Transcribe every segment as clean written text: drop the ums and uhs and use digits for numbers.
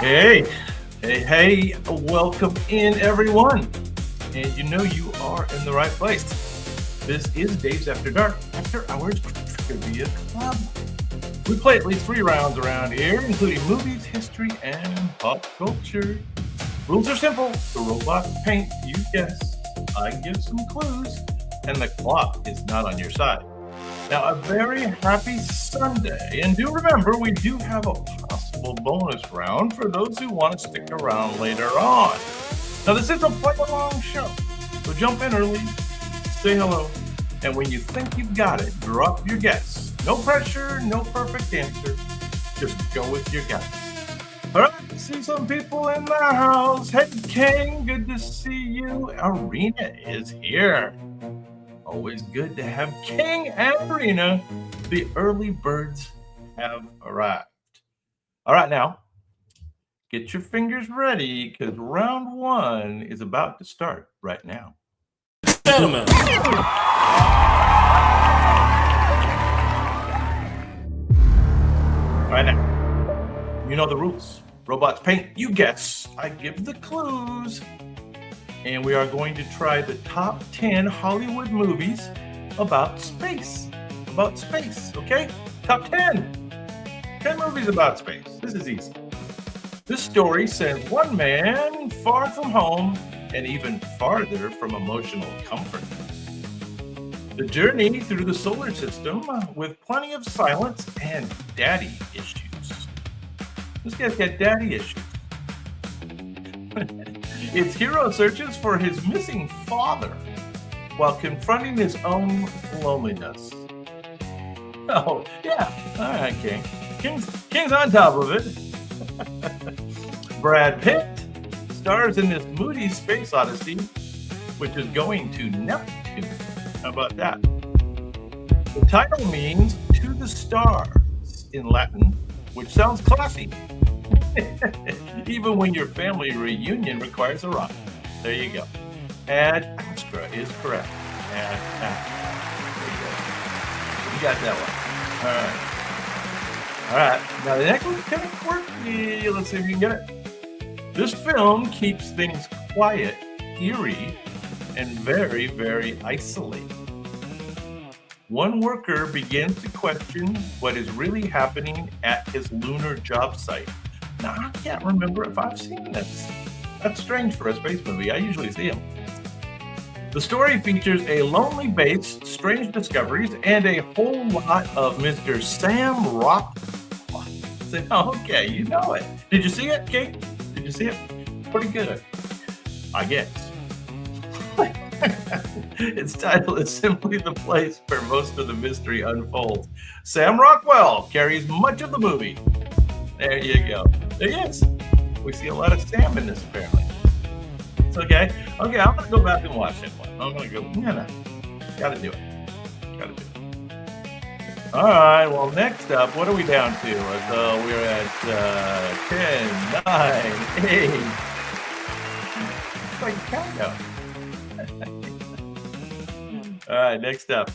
Hey, hey, welcome in everyone. And you know you are in the right place. This is Dave's After Dark, After Hours Trivia Club. We play at least 3 rounds around here, including movies, history, and pop culture. Rules are simple. The robot paint, you guess. I give some clues, and the clock is not on your side. Now, a very happy Sunday, and do remember, we do have a possible bonus round for those who want to stick around later on. Now, this is a play-along show, so jump in early, say hello, and when you think you've got it, drop your guess. No pressure, no perfect answer, just go with your gut. All right, see some people in the house. Hey, King, good to see you. Arena is here. Always good to have King and Arena. The early birds have arrived. All right, now, get your fingers ready because round 1 is about to start right now. Gentlemen. Right now, you know the rules. Robots paint, you guess. I give the clues. And we are going to try the top 10 Hollywood movies about space. About space, okay? Top 10. 10 movies about space. This is easy. This story sends one man far from home and even farther from emotional comfort. The journey through the solar system with plenty of silence and daddy issues. This guy's got daddy issues. Its hero searches for his missing father while confronting his own loneliness. Oh, yeah. All right, King. King's on top of it. Brad Pitt stars in this moody Space Odyssey, which is going to Neptune. How about that? The title means "to the stars" in Latin, which sounds classy. Even when your family reunion requires a rock. There you go. Ad Astra is correct. Ad Astra. There you go. You got that one. All right. Now the next one's kind of quirky. Let's see if you can get it. This film keeps things quiet, eerie, and very, very isolated. One worker begins to question what is really happening at his lunar job site. Now, I can't remember if I've seen this. That's strange for a space movie. I usually see them. The story features a lonely base, strange discoveries, and a whole lot of Mr. Sam Rockwell. Okay, you know it. Did you see it, Kate? Did you see it? Pretty good, I guess. Its title is simply the place where most of the mystery unfolds. Sam Rockwell carries much of the movie. There you go. There he is. We see a lot of Sam in this, apparently. It's okay. Okay, I'm going to go back and watch it. I'm going to go, gotta do it. Gotta do it. All right, well, next up, what are we down to? So we're at 10, 9, 8. It's like a countdown. All right, next up.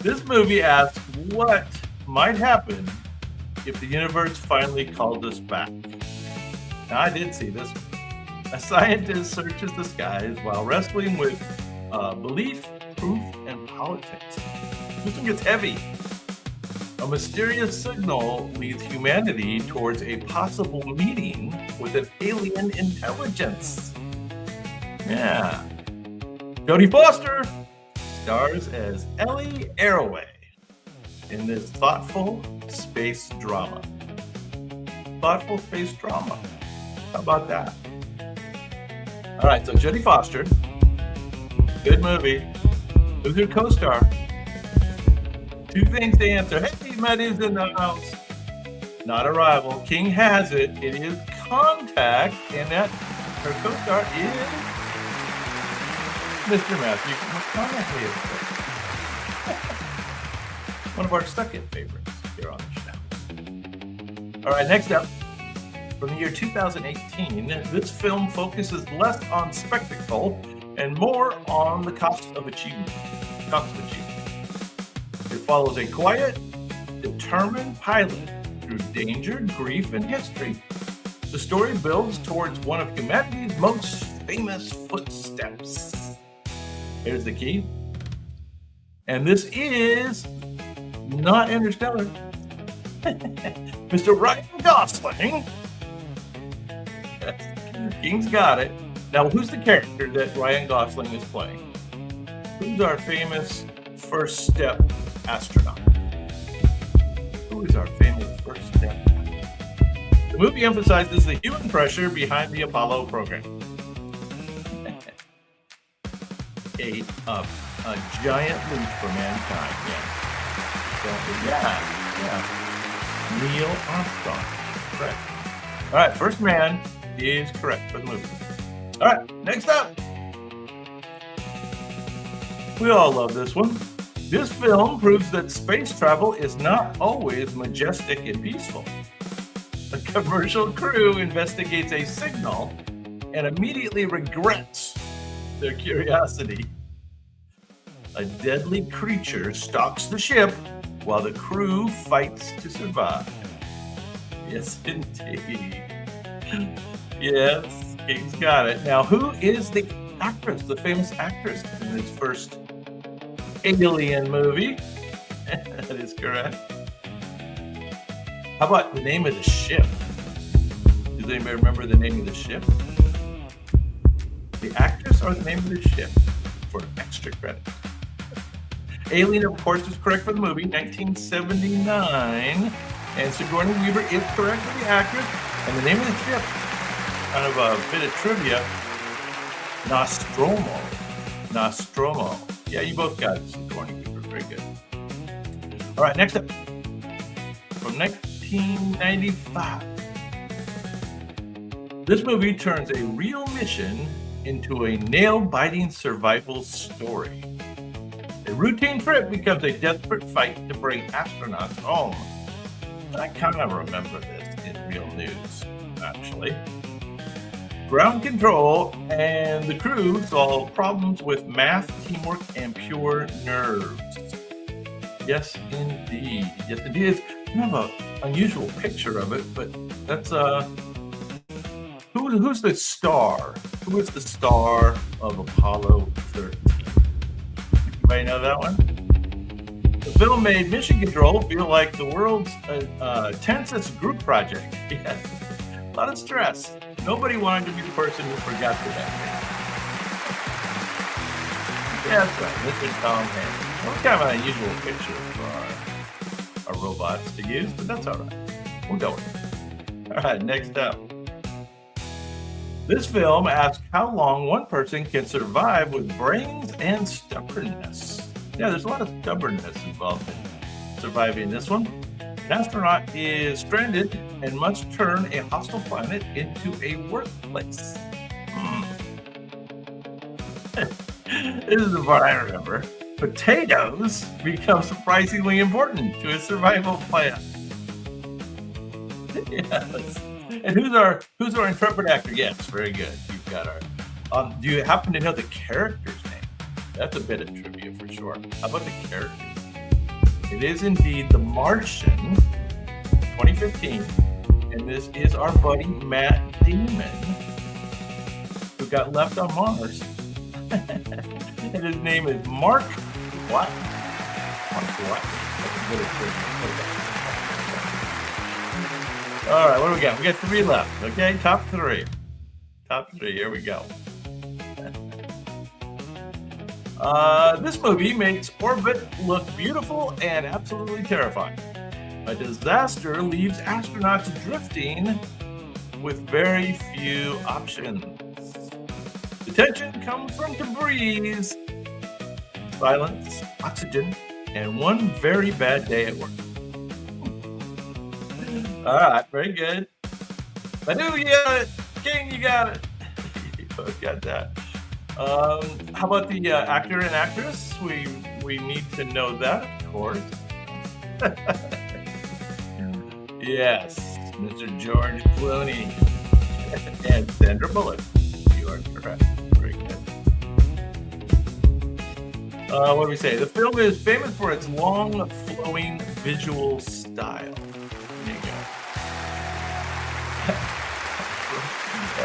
This movie asks what might happen if the universe finally called us back. Now, I did see this one. A scientist searches the skies while wrestling with belief, proof, and politics. This one gets heavy. A mysterious signal leads humanity towards a possible meeting with an alien intelligence. Yeah. Jodie Foster stars as Ellie Arroway in this thoughtful space drama. Thoughtful space drama. How about that? All right, so Jodie Foster, good movie. Who's your co-star? 2 things to answer. Hey, Maddie's in the house. Not a rival. King has it. It is Contact, and that her co-star is Mr. Matthew McConaughey. One of our second favorites here on the show. All right, next up, from the year 2018, this film focuses less on spectacle and more on the cost of achievement. It follows a quiet, determined pilot through danger, grief, and history. The story builds towards one of humanity's most famous footsteps. Here's the key. And this is not Interstellar. Mr. Ryan Gosling. Yes, King's got it. Now, who's the character that Ryan Gosling is playing? Who's our famous first step astronaut? Who is our famous first step? The movie emphasizes the human pressure behind the Apollo program. A giant leap for mankind. Yeah. Neil Armstrong. Correct. All right, first man is correct for the movie. All right, next up. We all love this one. This film proves that space travel is not always majestic and peaceful. A commercial crew investigates a signal and immediately regrets their curiosity. A deadly creature stalks the ship while the crew fights to survive. Yes, indeed. Yes, King's got it. Now, who is the actress, the famous actress in this first Alien movie? That is correct. How about the name of the ship? Does anybody remember the name of the ship? The actress or the name of the ship for extra credit? Alien, of course, is correct for the movie, 1979. And Sigourney Weaver is correct for the actress. And the name of the ship, kind of a bit of trivia, Nostromo. Yeah, you both got it, Sigourney Weaver. Very good. All right, next up. From 1995. This movie turns a real mission into a nail-biting survival story. A routine trip becomes a desperate fight to bring astronauts home. I kind of remember this in real news, actually. Ground control and the crew solve problems with math, teamwork, and pure nerves. Yes, indeed. Yes, indeed. It's kind of an unusual picture of it, but that's who's the star? Who is the star of Apollo 13? Anybody know that one? The film made mission control feel like the world's tensest group project. Yes, a lot of stress. Nobody wanted to be the person who forgot the backpack. Yeah, that's right. Mr. Tom Hanks. Well, it's kind of an unusual picture for our robots to use, but that's all right. We'll go with it. All right, next up. This film asks how long one person can survive with brains and stubbornness. Yeah, there's a lot of stubbornness involved in surviving this one. An astronaut is stranded and must turn a hostile planet into a workplace. This is the part I remember. Potatoes become surprisingly important to his survival plan. Yes. And who's our intrepid actor? Yes, very good. You've got our. Do you happen to know the character's name? That's a bit of trivia for sure. How about the character? It is indeed The Martian, 2015, and this is our buddy Matt Damon, who got left on Mars. And his name is Mark what? Mark what? That's a bit of trivia. All right, what do we got? We got 3 left, okay? Top 3. Here we go. This movie makes orbit look beautiful and absolutely terrifying. A disaster leaves astronauts drifting with very few options. The tension comes from debris, silence, oxygen, and one very bad day at work. All right, very good. Manu, you got it. King, you got it. You both got that. How about the actor and actress? We need to know that, of course. Yes, Mr. George Clooney and Sandra Bullock. You are correct. Very good. What do we say? The film is famous for its long, flowing visual style. There you go.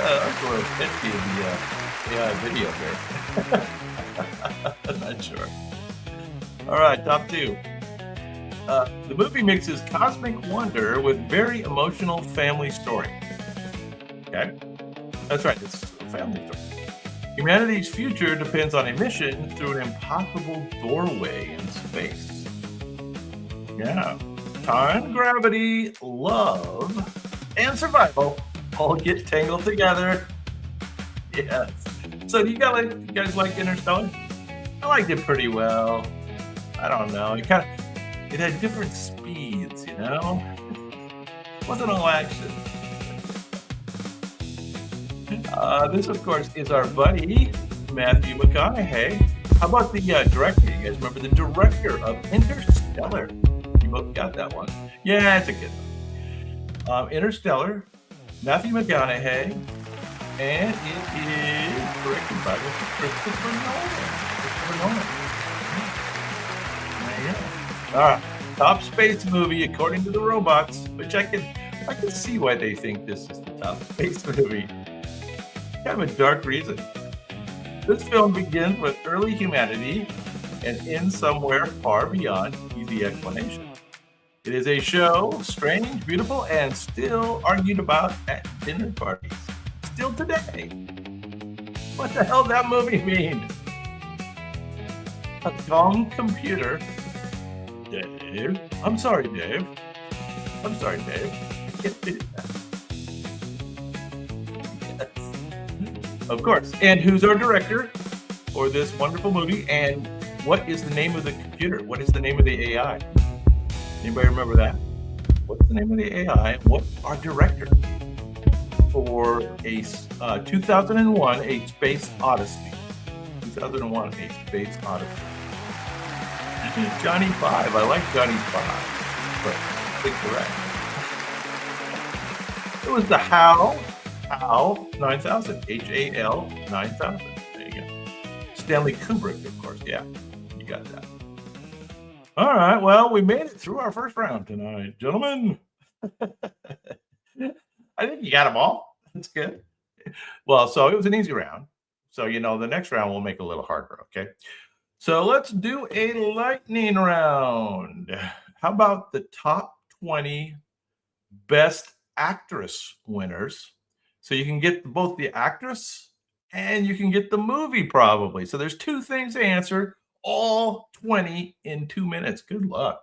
That's what it be the AI video here. I'm not sure. All right, top two. The movie mixes cosmic wonder with very emotional family story. Okay, that's right. It's a family story. Humanity's future depends on a mission through an impossible doorway in space. Yeah. Time, gravity, love, and survival all get tangled together. Yes. So do you guys like Interstellar? I liked it pretty well. I don't know. It had different speeds, you know? It wasn't all action. This, of course, is our buddy, Matthew McConaughey. How about the director? You guys remember the director of Interstellar? You both got that one. Yeah, it's a good one. Interstellar, Matthew McConaughey, and it is directed by Christopher Nolan. There you go. All right, top space movie according to the robots, which I can see why they think this is the top space movie. Kind of a dark reason. This film begins with early humanity and ends somewhere far beyond easy explanation. It is a show, strange, beautiful, and still argued about at dinner parties. Still today. What the hell does that movie mean? A calm computer. Dave? I'm sorry, Dave. I can't do that. Of course. And who's our director for this wonderful movie? And what is the name of the computer? What is the name of the AI? Anybody remember that? What's the name of the AI? What our director for a 2001 A Space Odyssey? 2001 A Space Odyssey. Johnny 5. I like Johnny's 5. But correct. It was the HAL 9000. HAL 9000. There you go. Stanley Kubrick, of course. Yeah, you got that. All right. Well, we made it through our first round tonight, gentlemen. I think you got them all. That's good. Well, so it was an easy round. So, the next round we'll make it a little harder. Okay. So let's do a lightning round. How about the top 20 best actress winners? So you can get both the actress and you can get the movie probably. So there's two things to answer, all 20 in 2 minutes. Good luck.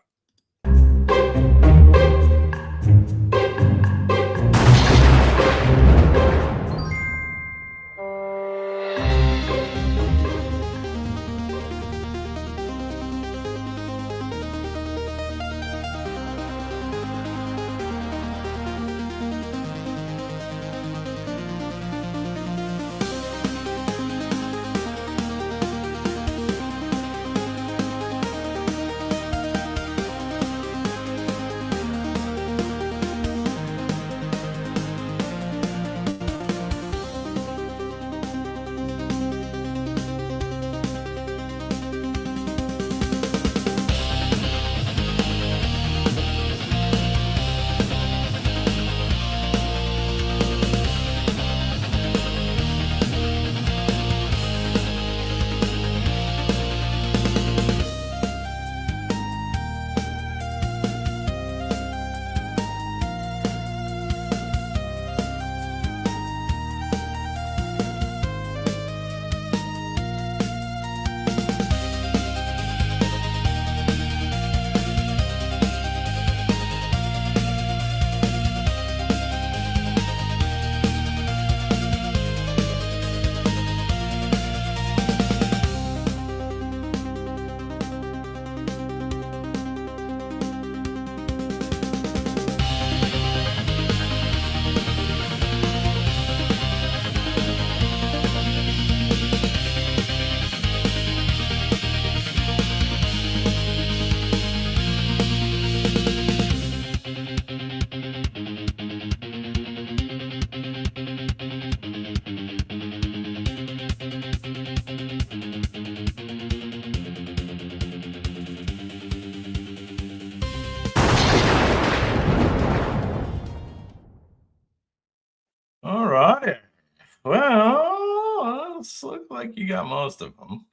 like you got most of them.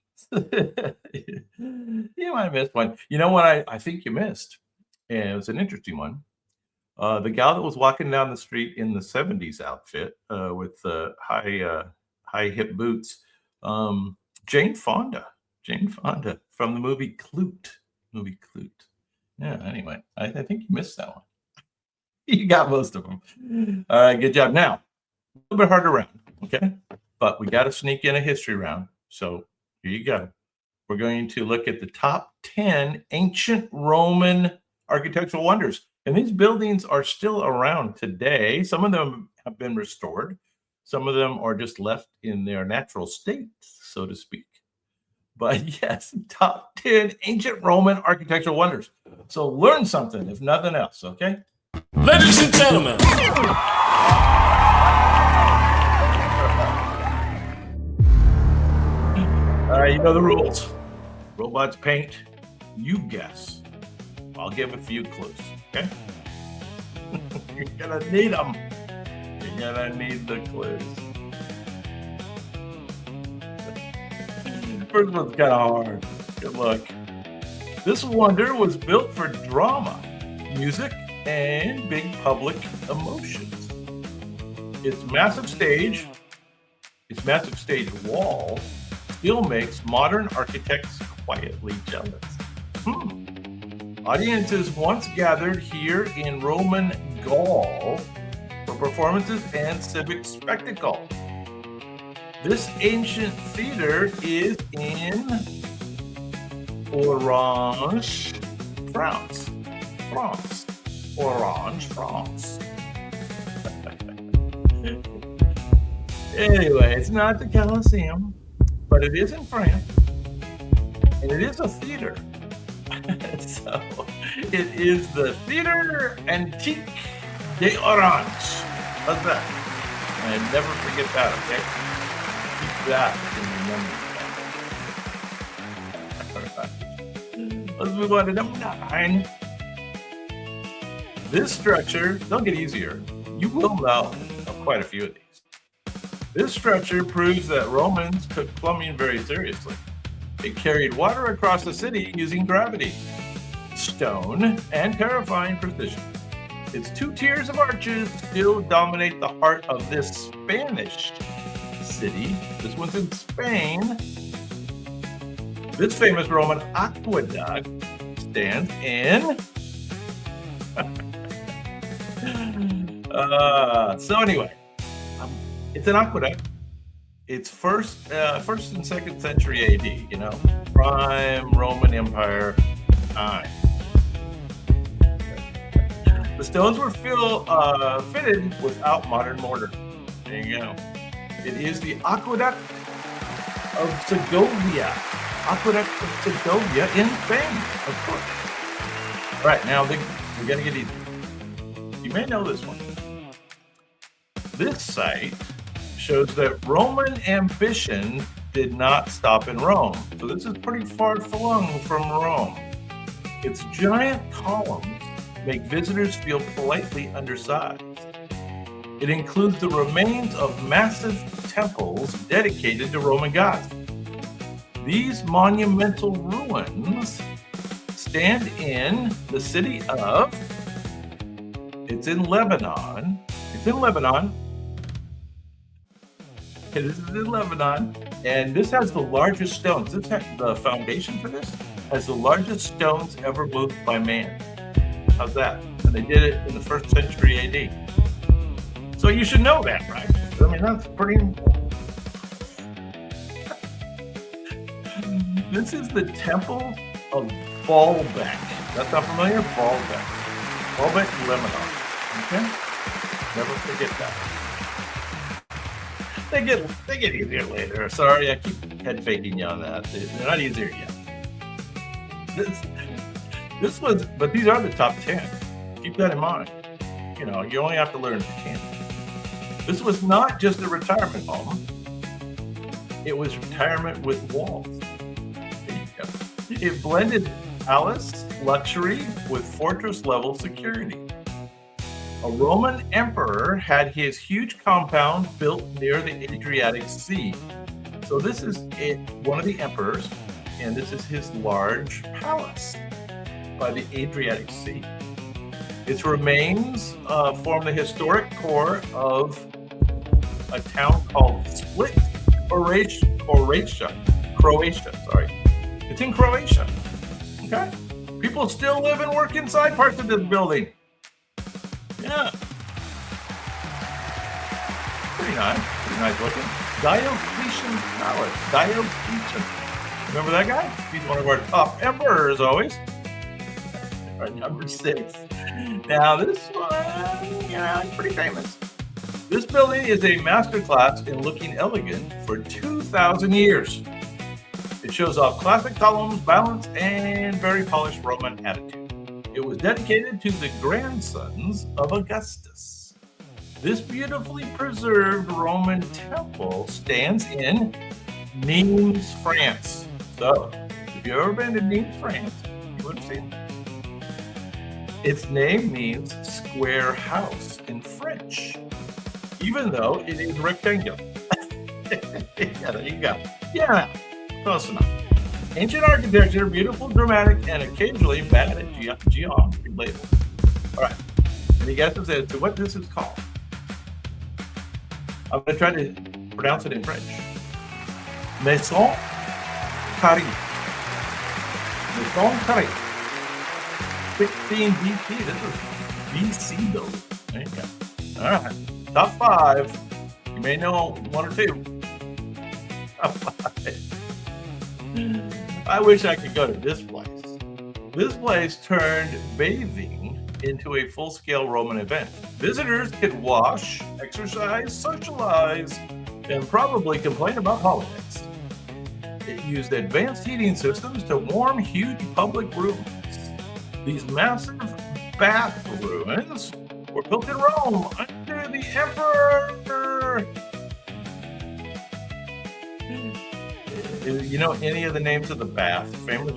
You might have missed one. You know what I think you missed? And it was an interesting one. The gal that was walking down the street in the 70s outfit with high hip boots, Jane Fonda. Jane Fonda from the movie Clute. Movie Clute. Yeah, anyway, I think you missed that one. You got most of them. All right, good job. Now, a little bit harder round, okay? But we got to sneak in a history round. So here you go. We're going to look at the top 10 ancient Roman architectural wonders. And these buildings are still around today. Some of them have been restored. Some of them are just left in their natural state, so to speak. But yes, top 10 ancient Roman architectural wonders. So learn something, if nothing else, okay? Ladies and gentlemen. All right, you know the rules. Robots paint, you guess. I'll give a few clues, okay? You're gonna need them. You're gonna need the clues. First one's kind of hard. Good luck. This wonder was built for drama, music, and big public emotions. Its massive stage wall still makes modern architects quietly jealous. Audiences once gathered here in Roman Gaul for performances and civic spectacle. This ancient theater is in Orange, France. Orange, France. Anyway, it's not the Colosseum, but it is in France, and it is a theater. So it is the Theater Antique de Orange. How's that? And never forget that, okay? Keep that in your memory. Let's move on to number 9. This structure, they'll get easier. You will know of quite a few of these. This structure proves that Romans took plumbing very seriously. It carried water across the city using gravity, stone, and terrifying precision. Its 2 tiers of arches still dominate the heart of this Spanish city. This one's in Spain. This famous Roman aqueduct stands in... so anyway, it's an aqueduct. It's first and 2nd century AD, you know, prime Roman Empire time. The stones were fitted without modern mortar. There you go. It is the Aqueduct of Segovia. Aqueduct of Segovia in Spain, of course. All right, now we're going to get easy. You may know this one. This site shows that Roman ambition did not stop in Rome. So this is pretty far flung from Rome. Its giant columns make visitors feel politely undersized. It includes the remains of massive temples dedicated to Roman gods. These monumental ruins stand in the city of, it's in Lebanon. It is in Lebanon, and this has the largest stones. The foundation for this has the largest stones ever moved by man. How's that? And they did it in the 1st century AD. So you should know that, right? I mean, that's pretty... This is the Temple of Baalbek. That's not familiar? Baalbek, Lebanon. Okay? Never forget that. They get easier later. Sorry, I keep head faking you on that. They're not easier yet. But these are the top 10. Keep that in mind. You know, you only have to learn 10. This was not just a retirement home. It was retirement with walls. There you go. It blended palace luxury with fortress-level security. A Roman emperor had his huge compound built near the Adriatic Sea. So this is one of the emperors, and this is his large palace by the Adriatic Sea. Its remains form the historic core of a town called Split, Croatia. It's in Croatia. Okay? People still live and work inside parts of this building. Yeah. Pretty nice looking. Diocletian Palace. Diocletian. Remember that guy? He's one of our top emperors always. All right, number 6. Now this one, pretty famous. This building is a masterclass in looking elegant for 2,000 years. It shows off classic columns, balance, and very polished Roman attitude. It was dedicated to the grandsons of Augustus. This beautifully preserved Roman temple stands in Nimes, France. So, if you've ever been to Nimes, France, you would have seen it. Its name means square house in French, even though it is rectangular. Yeah, there you go. Yeah, close enough. Ancient architecture, beautiful, dramatic, and occasionally bad at geometry labels. All right, any guesses as to what this is called? I'm going to try to pronounce it in French. Maison Carrée. Maison Carrée. 16 BC. This is BC though. There you go. All right. Top 5. You may know 1 or 2. Top 5. I wish I could go to this place. This place turned bathing into a full-scale Roman event. Visitors could wash, exercise, socialize, and probably complain about politics. It used advanced heating systems to warm huge public rooms. These massive bathrooms were built in Rome under the emperor. You know any of the names of the bath? Famous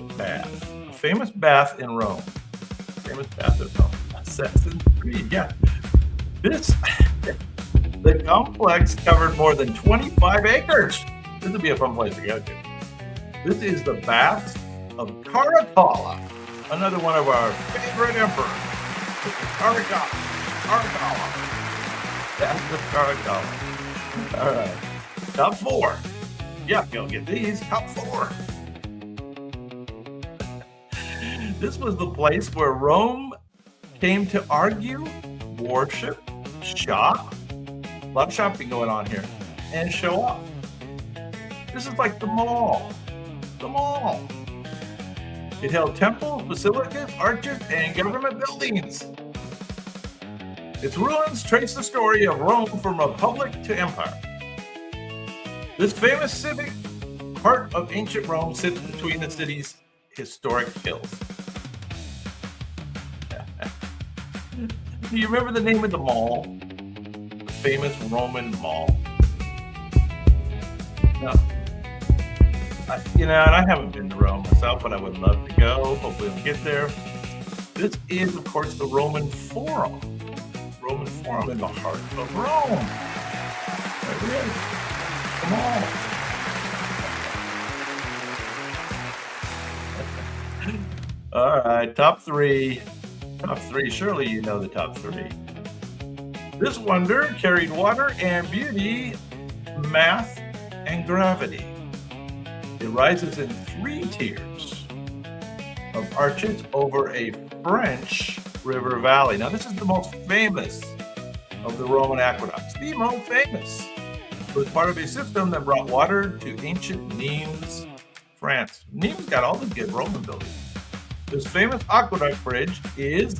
bath in Rome. Famous bath in Rome. Assassin's Creed. Yeah. The complex covered more than 25 acres. This would be a fun place to go to. This is the bath of Caracalla, another one of our favorite emperors. Caracalla. Bath of Caracalla. All right. Top 4. Yeah, go get these. Top 4. This was the place where Rome came to argue, worship, shop. A lot of shopping going on here. And show off. This is like the mall. The mall. It held temples, basilicas, arches, and government buildings. Its ruins trace the story of Rome from republic to empire. This famous civic heart of ancient Rome sits between the city's historic hills. Do you remember the name of the mall? The famous Roman mall? No. And I haven't been to Rome myself, but I would love to go. Hopefully I'll get there. This is, of course, the Roman Forum. Roman Forum in the heart of Rome. There it is. Come on. All right, top 3. Top 3, surely you know the top 3. This wonder carried water and beauty, math, and gravity. It rises in 3 tiers of arches over a French river valley. Now, this is the most famous of the Roman aqueducts. The most famous. It was part of a system that brought water to ancient Nimes, France. Nimes got all the good Roman buildings. This famous aqueduct bridge is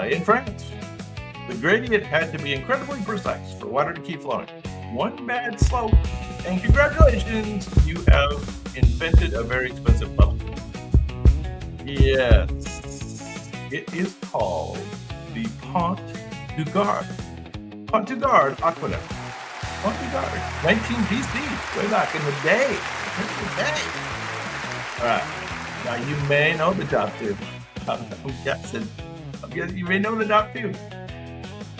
in France. The gradient had to be incredibly precise for water to keep flowing. One bad slope, and congratulations, you have invented a very expensive pump. Yes, it is called the Pont du Gard. Pont du Gard Aqueduct. Pont du Gard, 19 BC, way back in the day. All right, now you may know the top 2. I'm guessing you may know the top 2.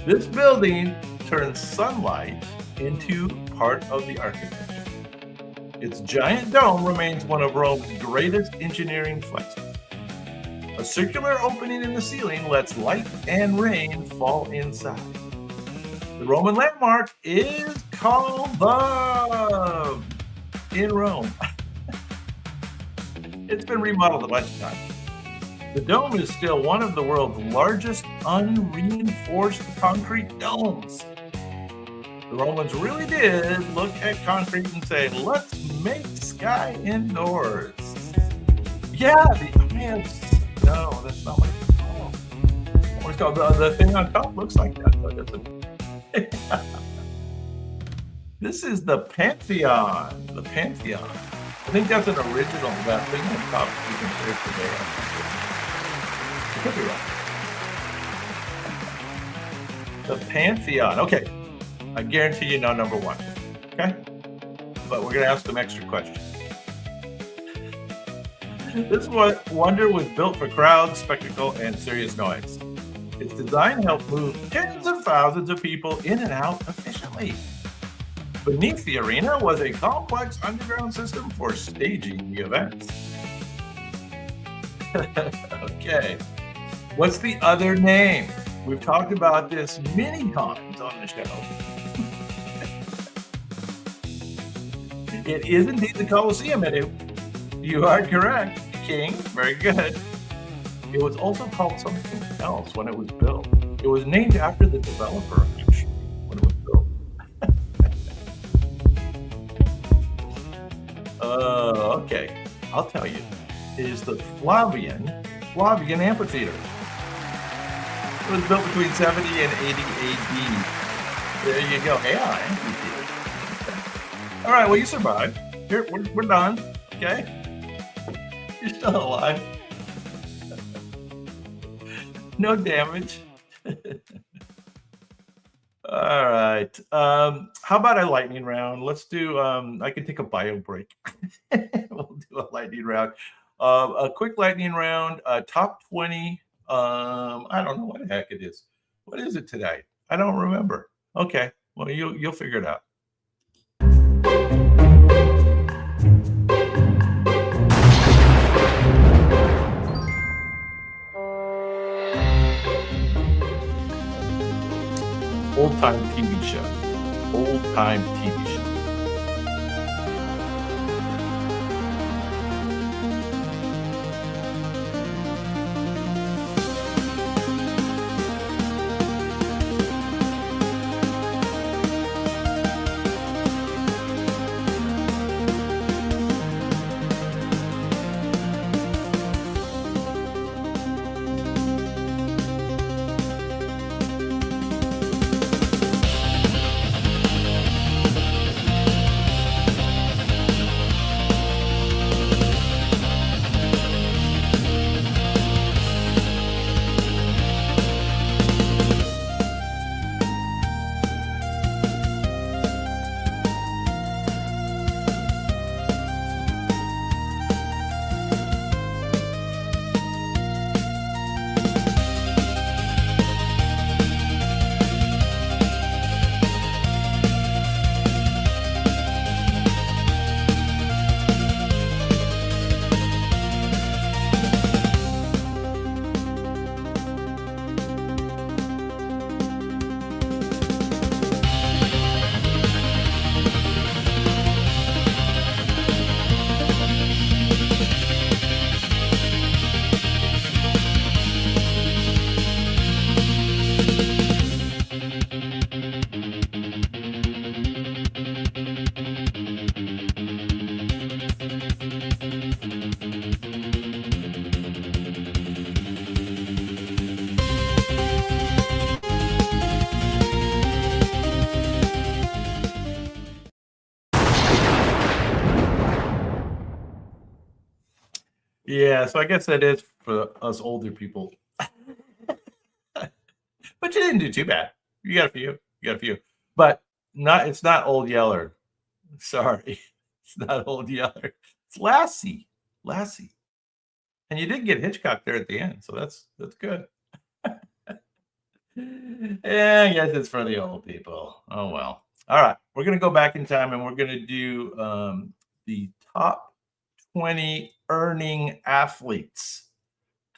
This building turns sunlight into part of the architecture. Its giant dome remains one of Rome's greatest engineering flexes. A circular opening in the ceiling lets light and rain fall inside. The Roman landmark is called the in Rome. It's been remodeled a bunch of times. The dome is still one of the world's largest unreinforced concrete domes. The Romans really did look at concrete and say, let's make sky indoors. Yeah, no, that's not what it's called. What it's called. The thing on top looks like that, but it's This is the Pantheon. The Pantheon. I think that's an original. That thing on top you can share today. I could be wrong. The Pantheon. Okay. I guarantee you know number one. Okay? But we're going to ask some extra questions. This wonder was built for crowds, spectacle, and serious noise. Its design helped move tens of thousands of people in and out efficiently. Beneath the arena was a complex underground system for staging the events. Okay. What's the other name? We've talked about this many times on the show. It is indeed the Colosseum, and you are correct, King. Very good. It was also called something else when it was built. It was named after the developer, actually, when it was built. Okay. I'll tell you. It is the Flavian Amphitheater. It was built between 70 and 80 AD. There you go. Yeah, amphitheater. All right, well, you survived. Here, we're done. Okay? You're still alive. No damage. All right. How about a lightning round? Let's do, I can take a bio break. We'll do a lightning round. A quick lightning round, top 20. I don't know what the heck it is. What is it today? I don't remember. Okay. Well, you'll figure it out. Old-time TV show. Old-time TV show. Yeah, so I guess that is for us older people. But you didn't do too bad. You got a few. But it's not Old Yeller. Sorry. It's not Old Yeller. It's Lassie. And you did get Hitchcock there at the end, so that's good. Yeah, I guess it's for the old people. Oh well. All right, we're gonna go back in time and we're gonna do the top 20 earning athletes.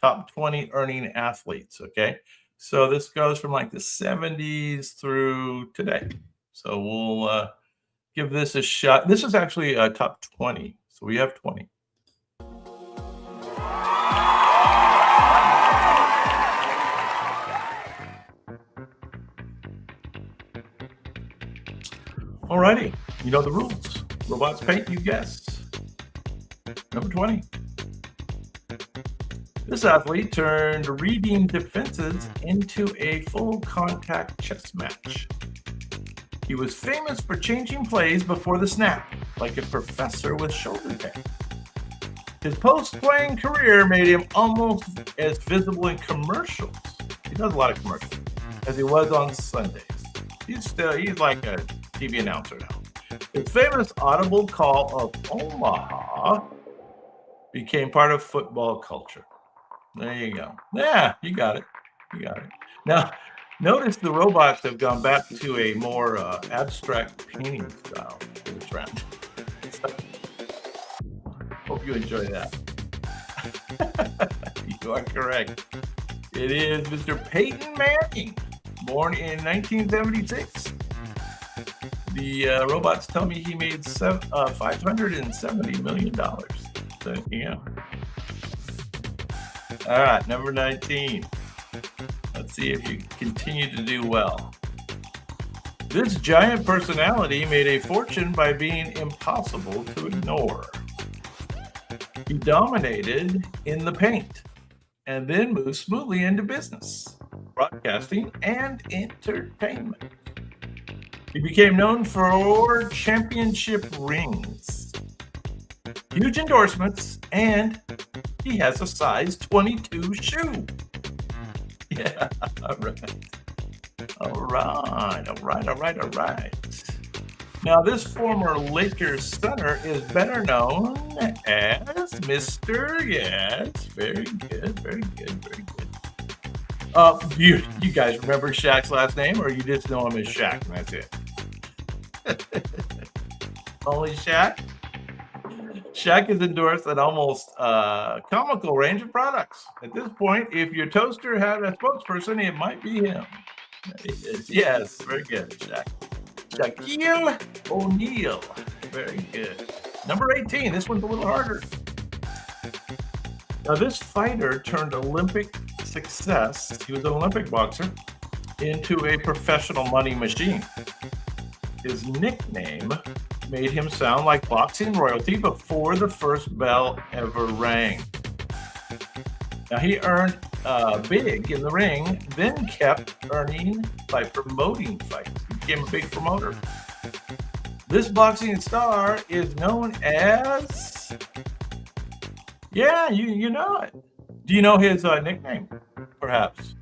Top 20 earning athletes. Okay, so this goes from like the 70s through today. So we'll give this a shot. This is actually a top 20. So we have 20. Alrighty, you know the rules. Robots paint, you guess. Number 20. This athlete turned reading defenses into a full contact chess match. He was famous for changing plays before the snap, like a professor with shoulder pain. His post-playing career made him almost as visible in commercials. He does a lot of commercials, as he was on Sundays. He's like a TV announcer now. His famous audible call of Omaha became part of football culture. There you go. Yeah, you got it. You got it. Now, notice the robots have gone back to a more abstract painting style for this round. So, hope you enjoy that. You are correct. It is Mr. Peyton Manning, born in 1976. The robots tell me he made $570 million. So, yeah. All right, number 19. Let's see if you continue to do well. This giant personality made a fortune by being impossible to ignore. He dominated in the paint and then moved smoothly into business, broadcasting, and entertainment. He became known for championship rings, huge endorsements, and he has a size 22 shoe. Yeah, all right. Now, this former Lakers center is better known as Mr. Yes, very good. You guys remember Shaq's last name, or you just know him as Shaq and that's it? Only Shaq? Shaq has endorsed an almost comical range of products. At this point, if your toaster had a spokesperson, it might be him. Yes, very good, Shaq. Shaquille O'Neal. Very good. Number 18. This one's a little harder. Now, this fighter turned Olympic success, he was an Olympic boxer, into a professional money machine. His nickname made him sound like boxing royalty before the first bell ever rang. Now, he earned big in the ring, then kept earning by promoting fights. He became a big promoter. This boxing star is known as... Yeah, you know it. Do you know his nickname, perhaps?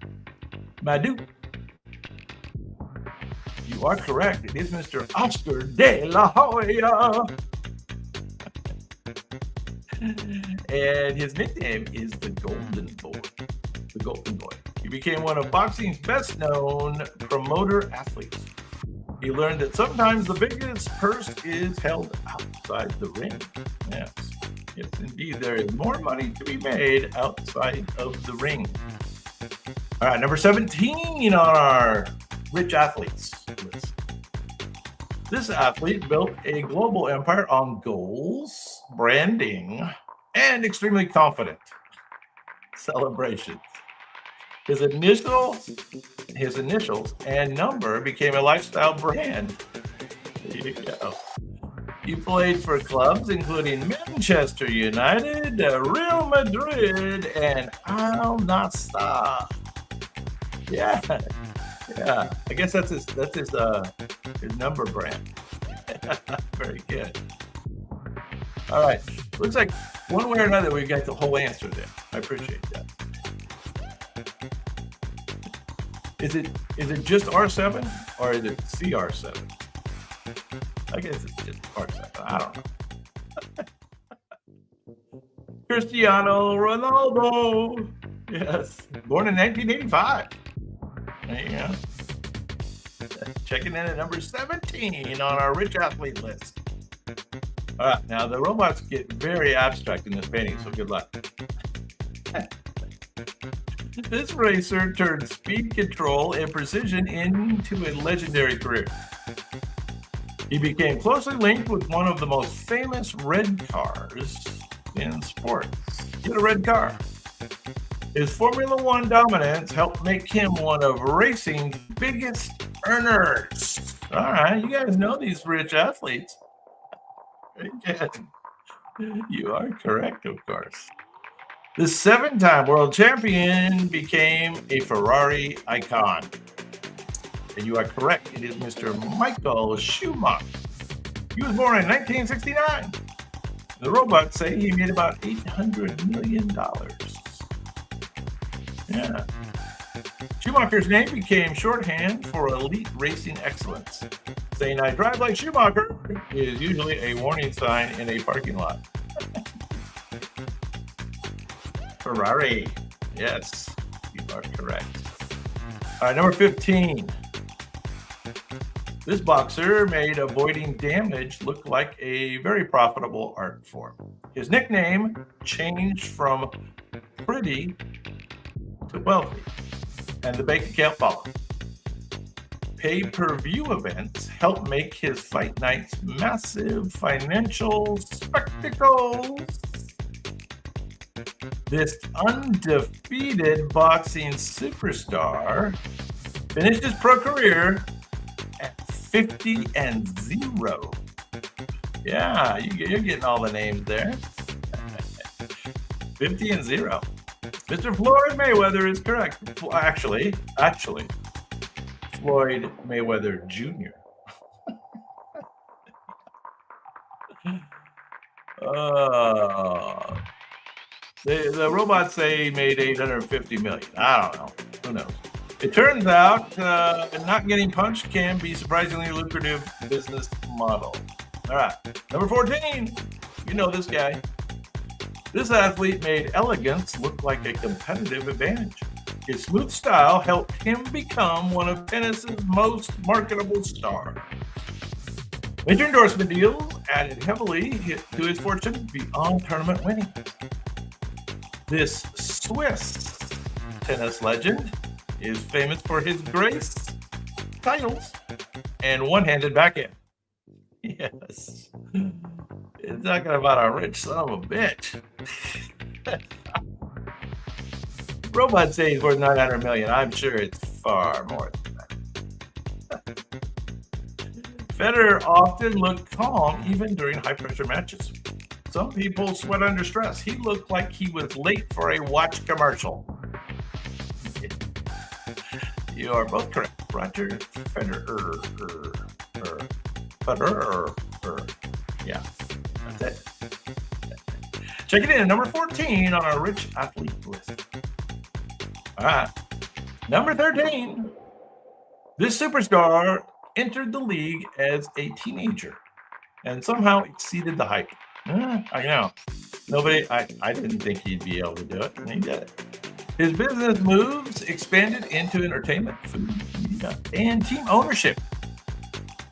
Madu. You are correct. It is Mr. Oscar De La Hoya. And his nickname is the Golden Boy. The Golden Boy. He became one of boxing's best known promoter athletes. He learned that sometimes the biggest purse is held outside the ring. Yes, indeed. There is more money to be made outside of the ring. All right, number 17 on our rich athletes list. This athlete built a global empire on goals, branding, and extremely confident celebrations. His initials and number became a lifestyle brand. There you go. He played for clubs including Manchester United, Real Madrid, and Al Nassr. Yeah. I guess that's his number brand. Very good. All right. Looks like one way or another we got the whole answer there. I appreciate that. Is it just R7 or is it CR7? I guess it's just R7. I don't know. Cristiano Ronaldo. Yes. Born in 1985. There you go. Checking in at number 17 on our rich athlete list. All right, now the robots get very abstract in this painting, so good luck. This racer turned speed control and precision into a legendary career. He became closely linked with one of the most famous red cars in sports. He had a red car. His Formula One dominance helped make him one of racing's biggest earners. All right, you guys know these rich athletes. You are correct, of course. The 7-time world champion became a Ferrari icon. And you are correct, it is Mr. Michael Schumacher. He was born in 1969. The robots say he made about $800 million. Yeah. Schumacher's name became shorthand for elite racing excellence. Saying I drive like Schumacher is usually a warning sign in a parking lot. Ferrari. Yes, you are correct. All right, number 15. This boxer made avoiding damage look like a very profitable art form. His nickname changed from pretty to wealthy, and the bank account followed. Pay-per-view events helped make his fight nights massive financial spectacles. This undefeated boxing superstar finished his pro career at 50-0. Yeah, you're getting all the names there. 50-0. Mr. Floyd Mayweather is correct. Actually, Floyd Mayweather Jr. The robots say he made $850 million. I don't know. Who knows? It turns out not getting punched can be surprisingly lucrative business model. All right, number 14. You know this guy. This athlete made elegance look like a competitive advantage. His smooth style helped him become one of tennis's most marketable stars. Major endorsement deals added heavily to his fortune beyond tournament winning. This Swiss tennis legend is famous for his grace, titles, and one-handed backhand. Yes. It's talking about a rich son of a bitch. Robots say he's worth $900 million. I'm sure it's far more than that. Federer often looked calm even during high-pressure matches. Some people sweat under stress. He looked like he was late for a watch commercial. You are both correct. Roger Federer. Yeah, that's it. Check it in at number 14 on our rich athlete list. All right, number 13. This superstar entered the league as a teenager and somehow exceeded the hype. I know. I didn't think he'd be able to do it, and he did it. His business moves expanded into entertainment, food, media, and team ownership.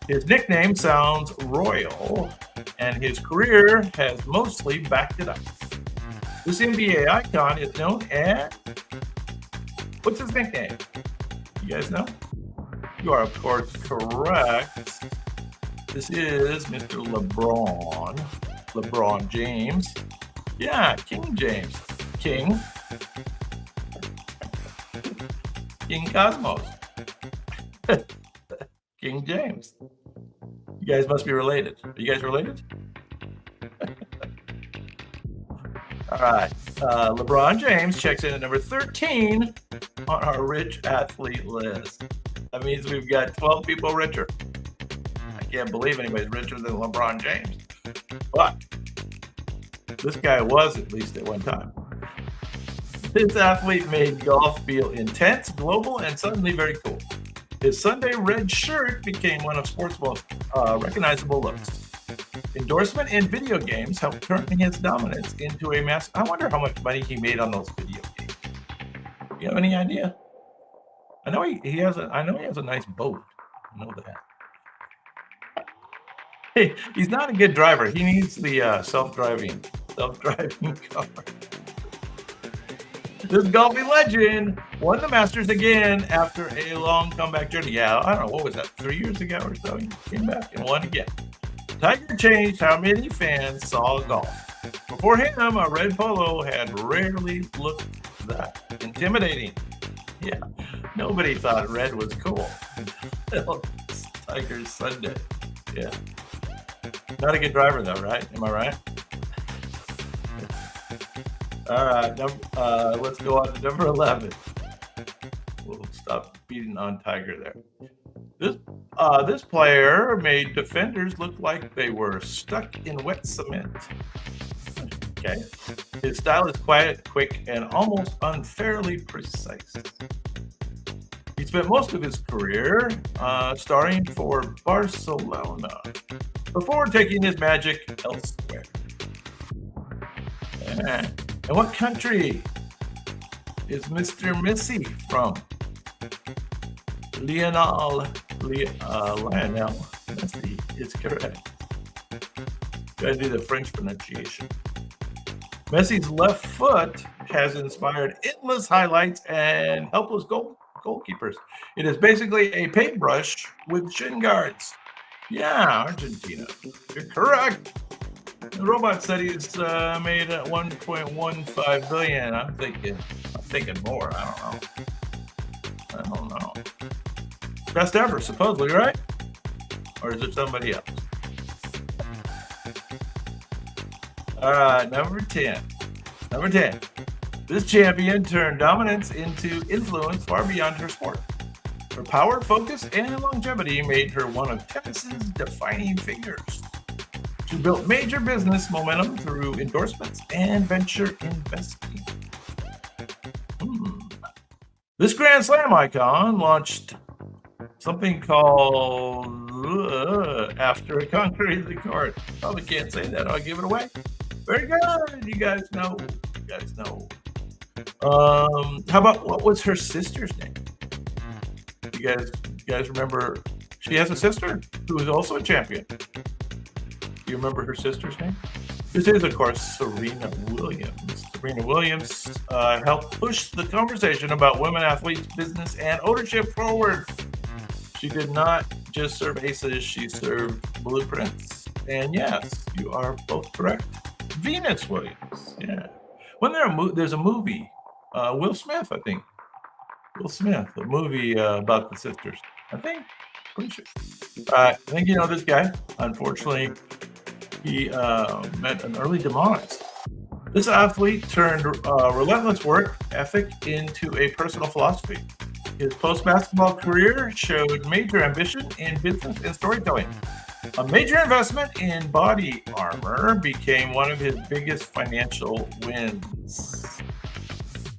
His nickname sounds royal, and his career has mostly backed it up. This NBA icon is known as... What's his nickname? You guys know? You are, of course, correct. This is Mr. LeBron James. Yeah, King James. King Cosmos. King James. You guys must be related. Are you guys related? All right. LeBron James checks in at number 13 on our rich athlete list. That means we've got 12 people richer. I can't believe anybody's richer than LeBron James. But this guy was, at least at one time. This athlete made golf feel intense, global, and suddenly very cool. His Sunday red shirt became one of sports' most recognizable looks. Endorsement in video games helped turn his dominance into a mass. I wonder how much money he made on those video games. You have any idea? I know he has a nice boat. I know that. Hey, he's not a good driver. He needs the self-driving car. This golfing legend won the Masters again after a long comeback journey. Yeah, I don't know, what was that, 3 years ago or so? He came back and won again. Tiger changed how many fans saw golf. Before him, a red polo had rarely looked that intimidating. Yeah, nobody thought red was cool until Tiger's Sunday. Yeah. Not a good driver, though, right? Am I right? All right, let's go on to number 11. We'll stop beating on Tiger there. This player made defenders look like they were stuck in wet cement. Okay. His style is quiet, quick, and almost unfairly precise. He spent most of his career starring for Barcelona before taking his magic elsewhere. And what country is Mr. Messi from? Lionel Messi is correct. Gotta do the French pronunciation. Messi's left foot has inspired endless highlights and helpless goalkeepers. It is basically a paintbrush with shin guards. Yeah, Argentina. You're correct. The robot said he's made at 1.15 billion. I'm thinking more. I don't know. Best ever, supposedly, right? Or is it somebody else? All right, number 10. This champion turned dominance into influence far beyond her sport. Her power, focus, and longevity made her one of tennis's defining figures. She built major business momentum through endorsements and venture investing. This Grand Slam icon launched something called after a conquering the court. Probably can't say that. I'll give it away. Very good. You guys know. How about what was her sister's name? You guys remember? She has a sister who is also a champion. Do you remember her sister's name? This is, of course, Serena Williams. Serena Williams helped push the conversation about women athletes, business, and ownership forward. She did not just serve aces, she served blueprints. And yes, you are both correct. Venus Williams, yeah. There's a movie, Will Smith, I think. Will Smith, a movie about the sisters, I think. Pretty sure. I think you know this guy. Unfortunately, he met an early demise. This athlete turned relentless work ethic into a personal philosophy. His post-basketball career showed major ambition in business and storytelling. A major investment in body armor became one of his biggest financial wins.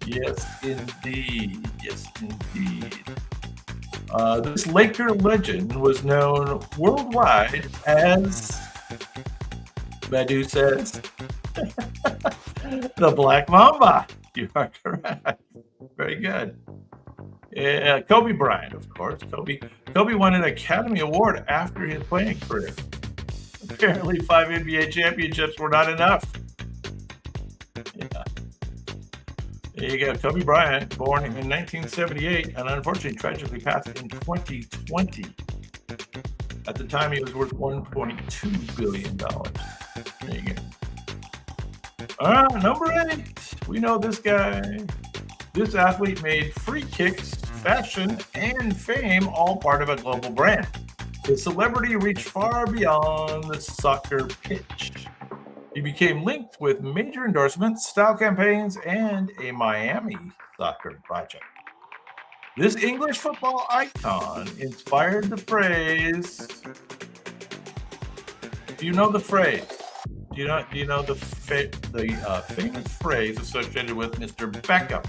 Yes, indeed. This Laker legend was known worldwide as, Badu says, the Black Mamba. You are correct. Very good. Kobe Bryant, of course. Kobe won an Academy Award after his playing career. Apparently, 5 NBA championships were not enough. Yeah. There you go. Kobe Bryant, born in 1978, and unfortunately tragically passed in 2020. At the time, he was worth $1.2 billion. There you go. All right, number 8. We know this guy. This athlete made free kicks, fashion, and fame all part of a global brand. His celebrity reached far beyond the soccer pitch. He became linked with major endorsements, style campaigns, and a Miami soccer project. This English football icon inspired the phrase. Do you know the phrase? Do you know the famous phrase associated with Mr. Beckham?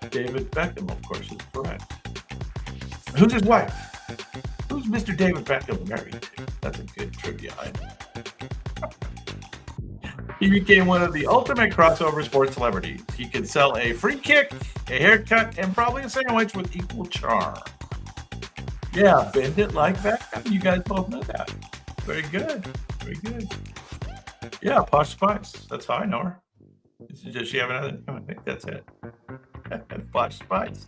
David Beckham, of course, is correct. Who's his wife? Who's Mr. David Beckham married to? That's a good trivia item. He became one of the ultimate crossover sports celebrities. He could sell a free kick, a haircut, and probably a sandwich with equal charm. Yeah, bend it like Beckham. You guys both know that. Very good. Very good. Yeah, Posh Spice. That's how I know her. Does she have another name? I think that's it. Posh Spice.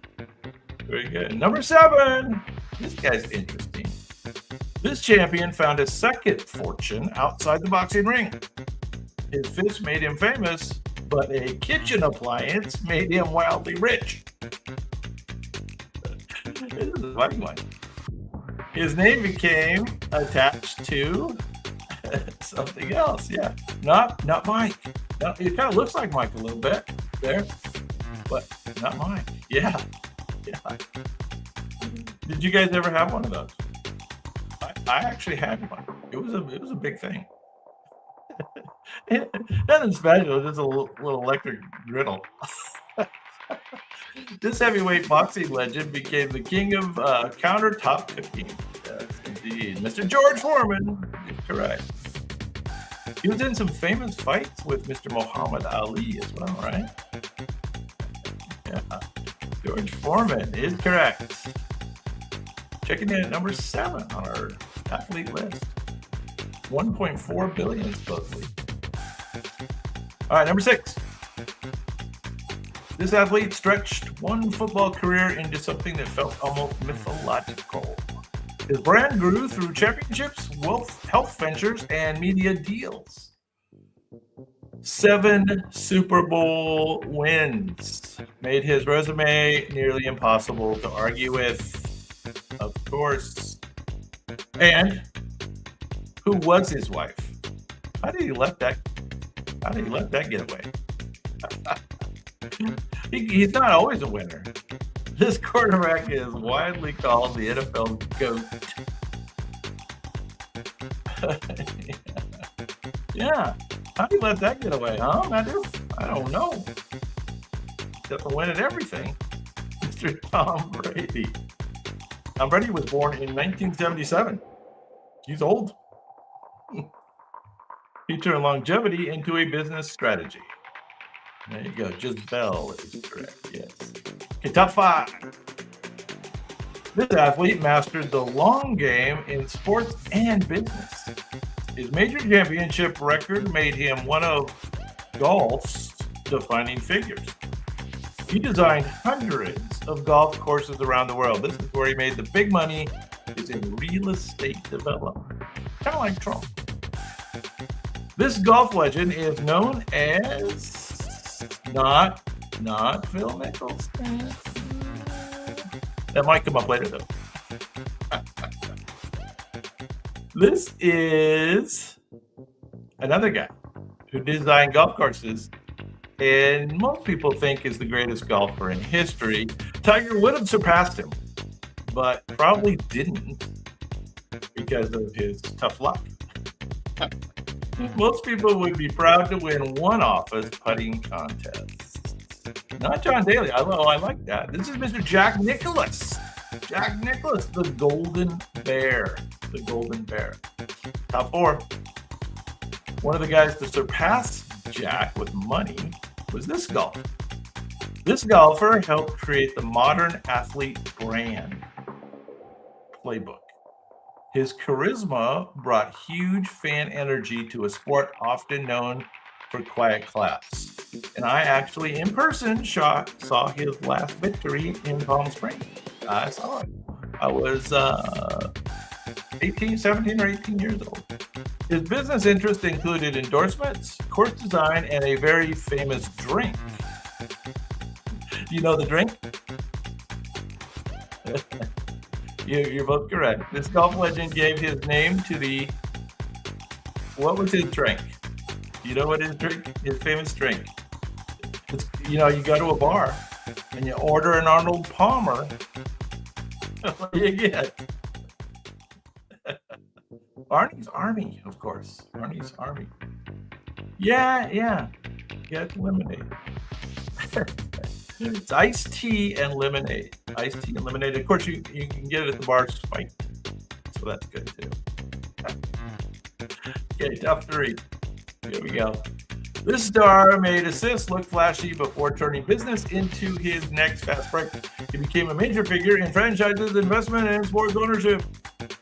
Very good. Number 7. This guy's interesting. This champion found a second fortune outside the boxing ring. His fist made him famous, but a kitchen appliance made him wildly rich. This is a funny one. His name became attached to something else. Yeah, not Mike. No, it kind of looks like Mike a little bit there, but not Mike. Yeah. Did you guys ever have one of those? I actually had one. It was a big thing. Nothing special, just a little electric griddle. This heavyweight boxing legend became the king of countertop cooking. Yes, indeed. Mr. George Foreman is correct. He was in some famous fights with Mr. Muhammad Ali as well, right? Yeah. George Foreman is correct. Checking in at number 7 on our athlete list. 1.4 billion supposedly. All right, number 6. This athlete stretched one football career into something that felt almost mythological. His brand grew through championships, health ventures, and media deals. 7 Super Bowl wins made his resume nearly impossible to argue with, of course. And who was his wife? How did he let that get away? He's not always a winner. This quarterback is widely called the NFL GOAT. Yeah. How do you let that get away, huh, Matthew? I don't know. Except for winning everything. Mr. Tom Brady. Tom Brady was born in 1977. He's old. He turned longevity into a business strategy. There you go. Giselle is correct. Yes. Okay, top 5. This athlete mastered the long game in sports and business. His major championship record made him one of golf's defining figures. He designed hundreds of golf courses around the world. This is where he made the big money, is in real estate development. Kind of like Trump. This golf legend is known as not Phil Mickelson. That might come up later though. This is another guy who designed golf courses and most people think is the greatest golfer in history. Tiger would have surpassed him, but probably didn't because of his tough luck. Most people would be proud to win one-office putting contests. Not John Daly, although I like that. This is Mr. Jack Nicklaus. Jack Nicklaus, the Golden Bear. The Golden Bear. Top 4. One of the guys to surpass Jack with money was this golfer. This golfer helped create the modern athlete brand playbook. His charisma brought huge fan energy to a sport often known for quiet claps. And I actually, in person, saw his last victory in Palm Springs. I saw it. I was 17 or 18 years old. His business interests included endorsements, course design, and a very famous drink. You know the drink? You're both correct. This golf legend gave his name to what was his drink? You know what his drink? His famous drink. It's, you go to a bar and you order an Arnold Palmer. What do you get? Arnie's Army, of course. Arnie's Army. Yeah. Get lemonade. It's iced tea and lemonade. Iced tea and lemonade. Of course, you can get it at the bar fight. So that's good too. Okay, top 3. Here we go. This star made assists look flashy before turning business into his next fast break. He became a major figure in franchises, investment, and sports ownership.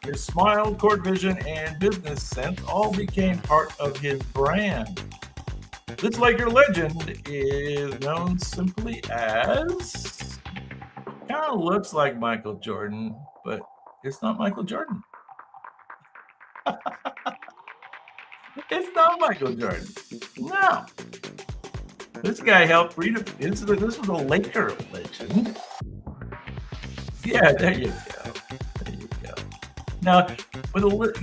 His smile, court vision, and business sense all became part of his brand. This Laker legend is known simply as... kind of looks like Michael Jordan, but it's not Michael Jordan. It's not Michael Jordan. No. This guy helped this was a Laker legend. Yeah, there you go. There you go. Now, with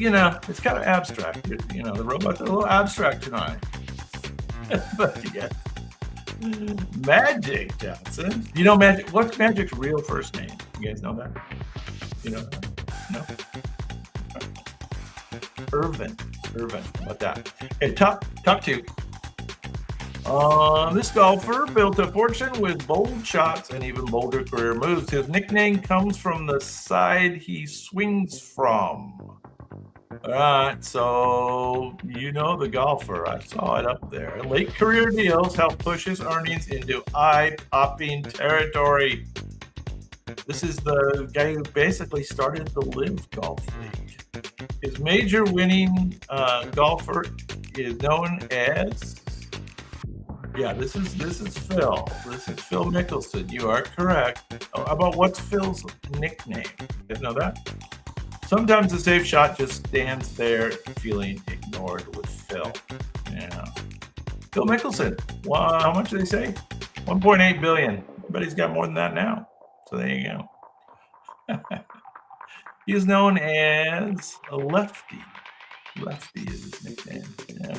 it's kind of abstract. The robot's a little abstract tonight. But yeah. Magic Johnson. You know Magic? What's Magic's real first name? You guys know that? You know that? No? Irvin. How about that? Okay, top two. This golfer built a fortune with bold shots and even bolder career moves. His nickname comes from the side he swings from. All right, so you know the golfer. I saw it up there. Late career deals help push his earnings into eye-popping territory. This is the guy who basically started the Live Golf League. His major winning golfer is known as... Yeah, this is Phil. This is Phil Mickelson. You are correct. How about what's Phil's nickname? You guys know that? Sometimes the safe shot just stands there feeling ignored with Phil. Yeah. Phil Mickelson. Wow, how much did they say? 1.8 billion. But he's got more than that now. So there you go. He is known as a lefty. Lefty is his nickname. Yeah.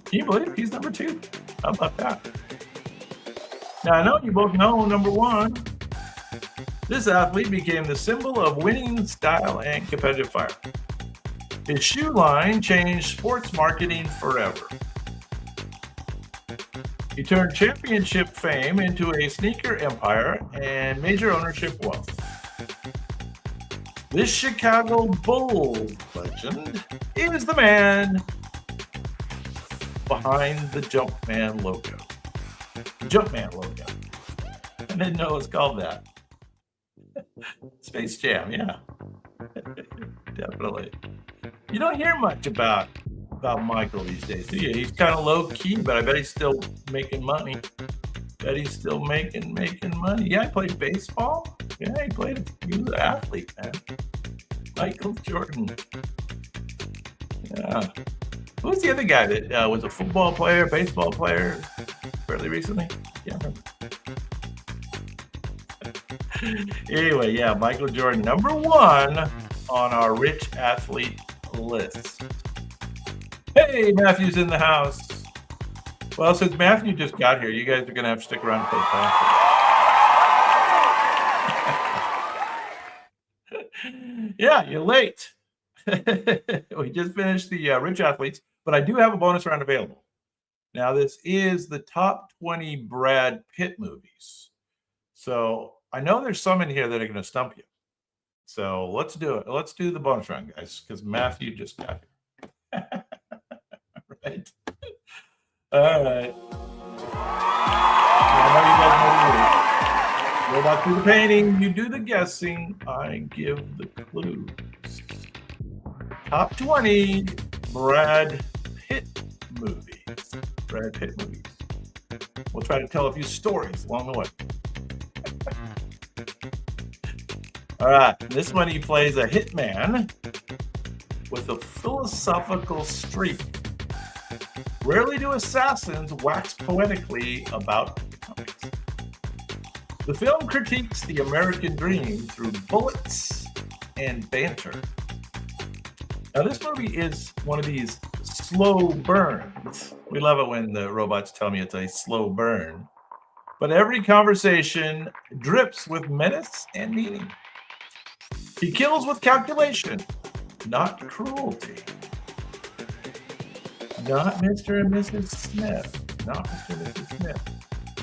Can you believe he's number 2? How about that? Now, I know you both know number 1. This athlete became the symbol of winning style and competitive fire. His shoe line changed sports marketing forever. He turned championship fame into a sneaker empire and major ownership wealth. This Chicago Bulls legend is the man behind the Jumpman logo. The Jumpman logo. I didn't know it was called that. Space Jam, yeah. Definitely. You don't hear much about Michael these days, do you? He's kind of low key, but I bet he's still making money. He money. Yeah, he played baseball. Yeah, he was an athlete, man. Michael Jordan. Yeah. Who was the other guy that was a football player, baseball player fairly recently? Can't remember. Anyway, yeah, Michael Jordan, number 1 on our rich athlete list. Hey, Matthew's in the house. Well, since Matthew just got here, you guys are going to have to stick around and play Fantasy. Yeah, you're late. We just finished the rich athletes, but I do have a bonus round available. Now, this is the top 20 Brad Pitt movies. So I know there's some in here that are going to stump you. So let's do it. Let's do the bonus round, guys, because Matthew just got here. Right. All right. I know you guys know the rules. Robot do the painting, you do the guessing, I give the clues. Top 20 Brad Pitt movies. We'll try to tell a few stories along the way. All right, this one he plays a hitman with a philosophical streak. Rarely do assassins wax poetically about comics. The film critiques the American dream through bullets and banter. Now, this movie is one of these slow burns. We love it when the robots tell me it's a slow burn. But every conversation drips with menace and meaning. He kills with calculation, not cruelty. Not Mr. and Mrs. Smith. Not Mr. and Mrs. Smith.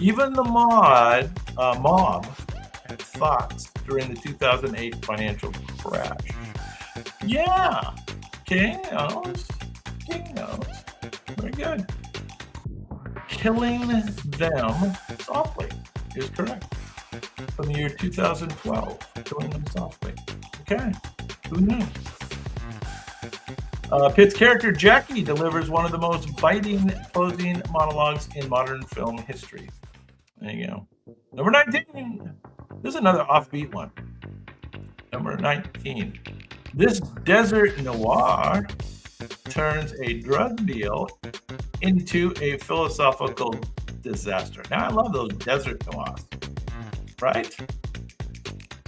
Even the mob had thoughts during the 2008 financial crash. Yeah. King knows. Very good. Killing Them Softly is correct. From the year 2012. Killing Them Softly. Okay. Who knew? Pitt's character Jackie delivers one of the most biting closing monologues in modern film history. There you go. Number 19. This is another offbeat one. Number 19. This desert noir turns a drug deal into a philosophical disaster. Now, I love those desert noirs, right?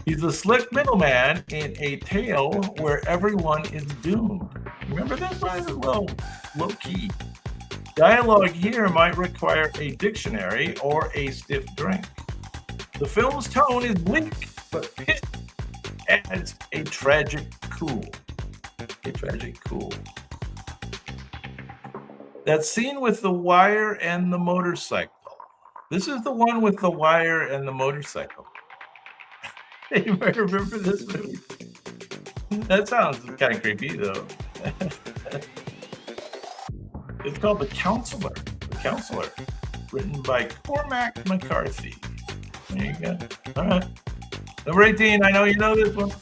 He's a slick middleman in a tale where everyone is doomed. Remember this one? It's a little low-key. Dialogue here might require a dictionary or a stiff drink. The film's tone is bleak, but Pitt adds a tragic cool. A tragic cool. That scene with the wire and the motorcycle. This is the one with the wire and the motorcycle. You might remember this movie. That sounds kind of creepy, though. It's called The Counselor. The Counselor. Written by Cormac McCarthy. There you go. All right. Number 18. I know you know this one.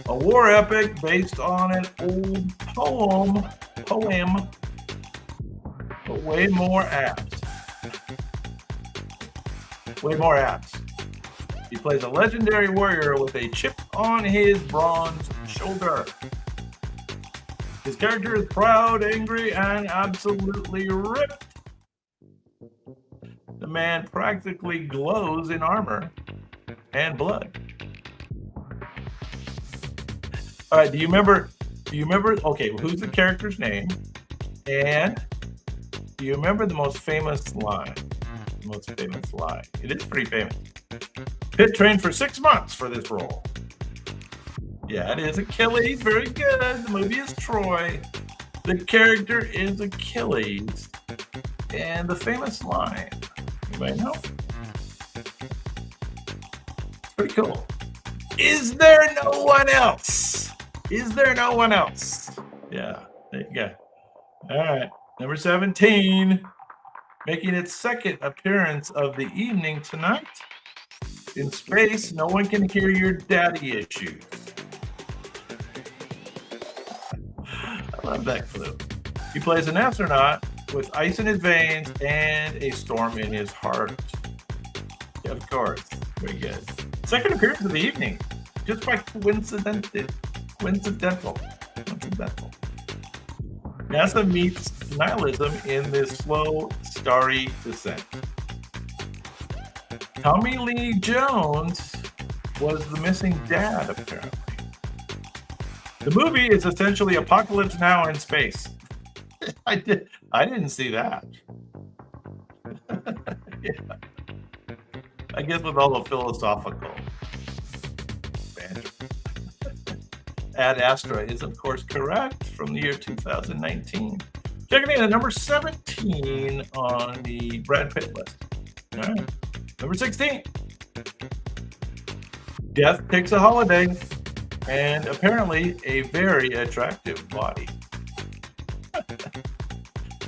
A war epic based on an old poem, but way more apt. Way more apt. He plays a legendary warrior with a chip on his bronze shoulder. His character is proud, angry, and absolutely ripped. The man practically glows in armor and blood. All right, do you remember, okay, who's the character's name? And do you remember the most famous line? The most famous line. It is pretty famous. Pitt trained for 6 months for this role. Yeah, it is Achilles. Very good. The movie is Troy. The character is Achilles. And the famous line. Anybody know? It's pretty cool. Is there no one else? Is there no one else? Yeah, there you go. All right. Number 17. Making its second appearance of the evening tonight. In space, no one can hear your daddy issues. I love that clue. He plays an astronaut with ice in his veins and a storm in his heart. Yeah, of course. Very good. Second appearance of the evening. Just by coincidental. NASA meets nihilism in this slow, starry descent. Tommy Lee Jones was the missing dad, apparently. The movie is essentially Apocalypse Now in space. I didn't see that. Yeah. I guess with all the philosophical banter. Ad Astra is, of course, correct from the year 2019. Checking in at number 17 on the Brad Pitt list. All right. Number 16. Death picks a holiday and apparently a very attractive body.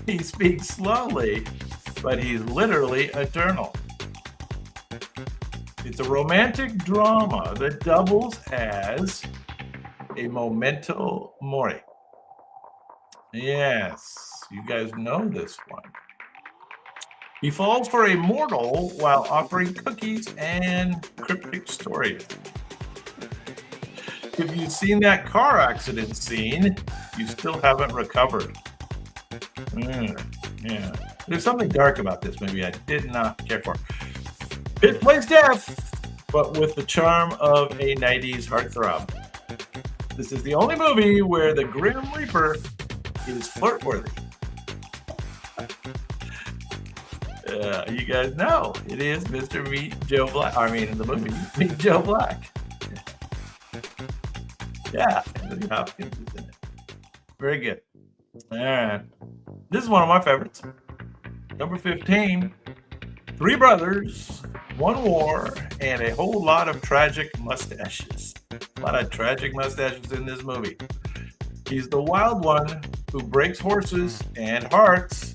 He speaks slowly, but he's literally eternal. It's a romantic drama that doubles as a memento mori. Yes, you guys know this one. He falls for a mortal while offering cookies and cryptic stories. If you've seen that car accident scene, you still haven't recovered. Yeah. There's something dark about this movie I did not care for. It plays death, but with the charm of a 90s heartthrob. This is the only movie where the Grim Reaper is flirt-worthy. You guys know it is Mr. Meet Joe Black. I mean, in the movie, Meet Joe Black. Yeah, Anthony Hopkins is in it. Very good. All right. This is one of my favorites. Number 15. 3 brothers, 1 war, and a whole lot of tragic mustaches. A lot of tragic mustaches in this movie. He's the wild one who breaks horses and hearts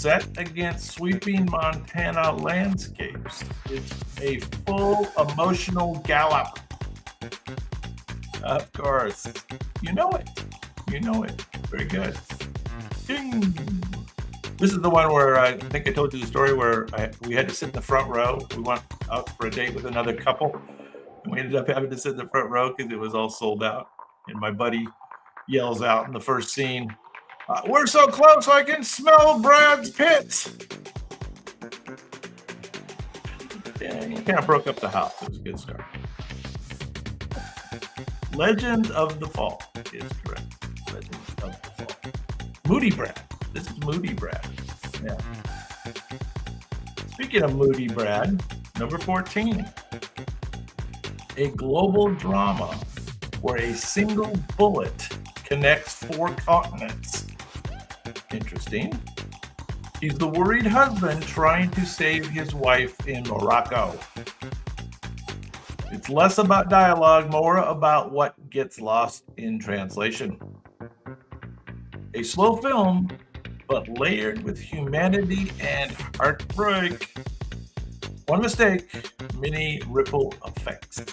set against sweeping Montana landscapes. It's a full emotional gallop. Of course. You know it. You know it. Very good. Ding. This is the one where I think I told you the story where we had to sit in the front row. We went out for a date with another couple, and we ended up having to sit in the front row because it was all sold out. And my buddy yells out in the first scene, "We're so close I can smell Brad's pits." Yeah, he kind of broke up the house. It was a good start. Legend of the Fall is correct. Legend of the Fall. Moody Brad. This is Moody Brad. Yeah. Speaking of Moody Brad, number 14. A global drama where a single bullet connects 4 continents. Interesting. He's the worried husband trying to save his wife in Morocco. It's less about dialogue, more about what gets lost in translation. A slow film, but layered with humanity and heartbreak. One mistake, many ripple effects.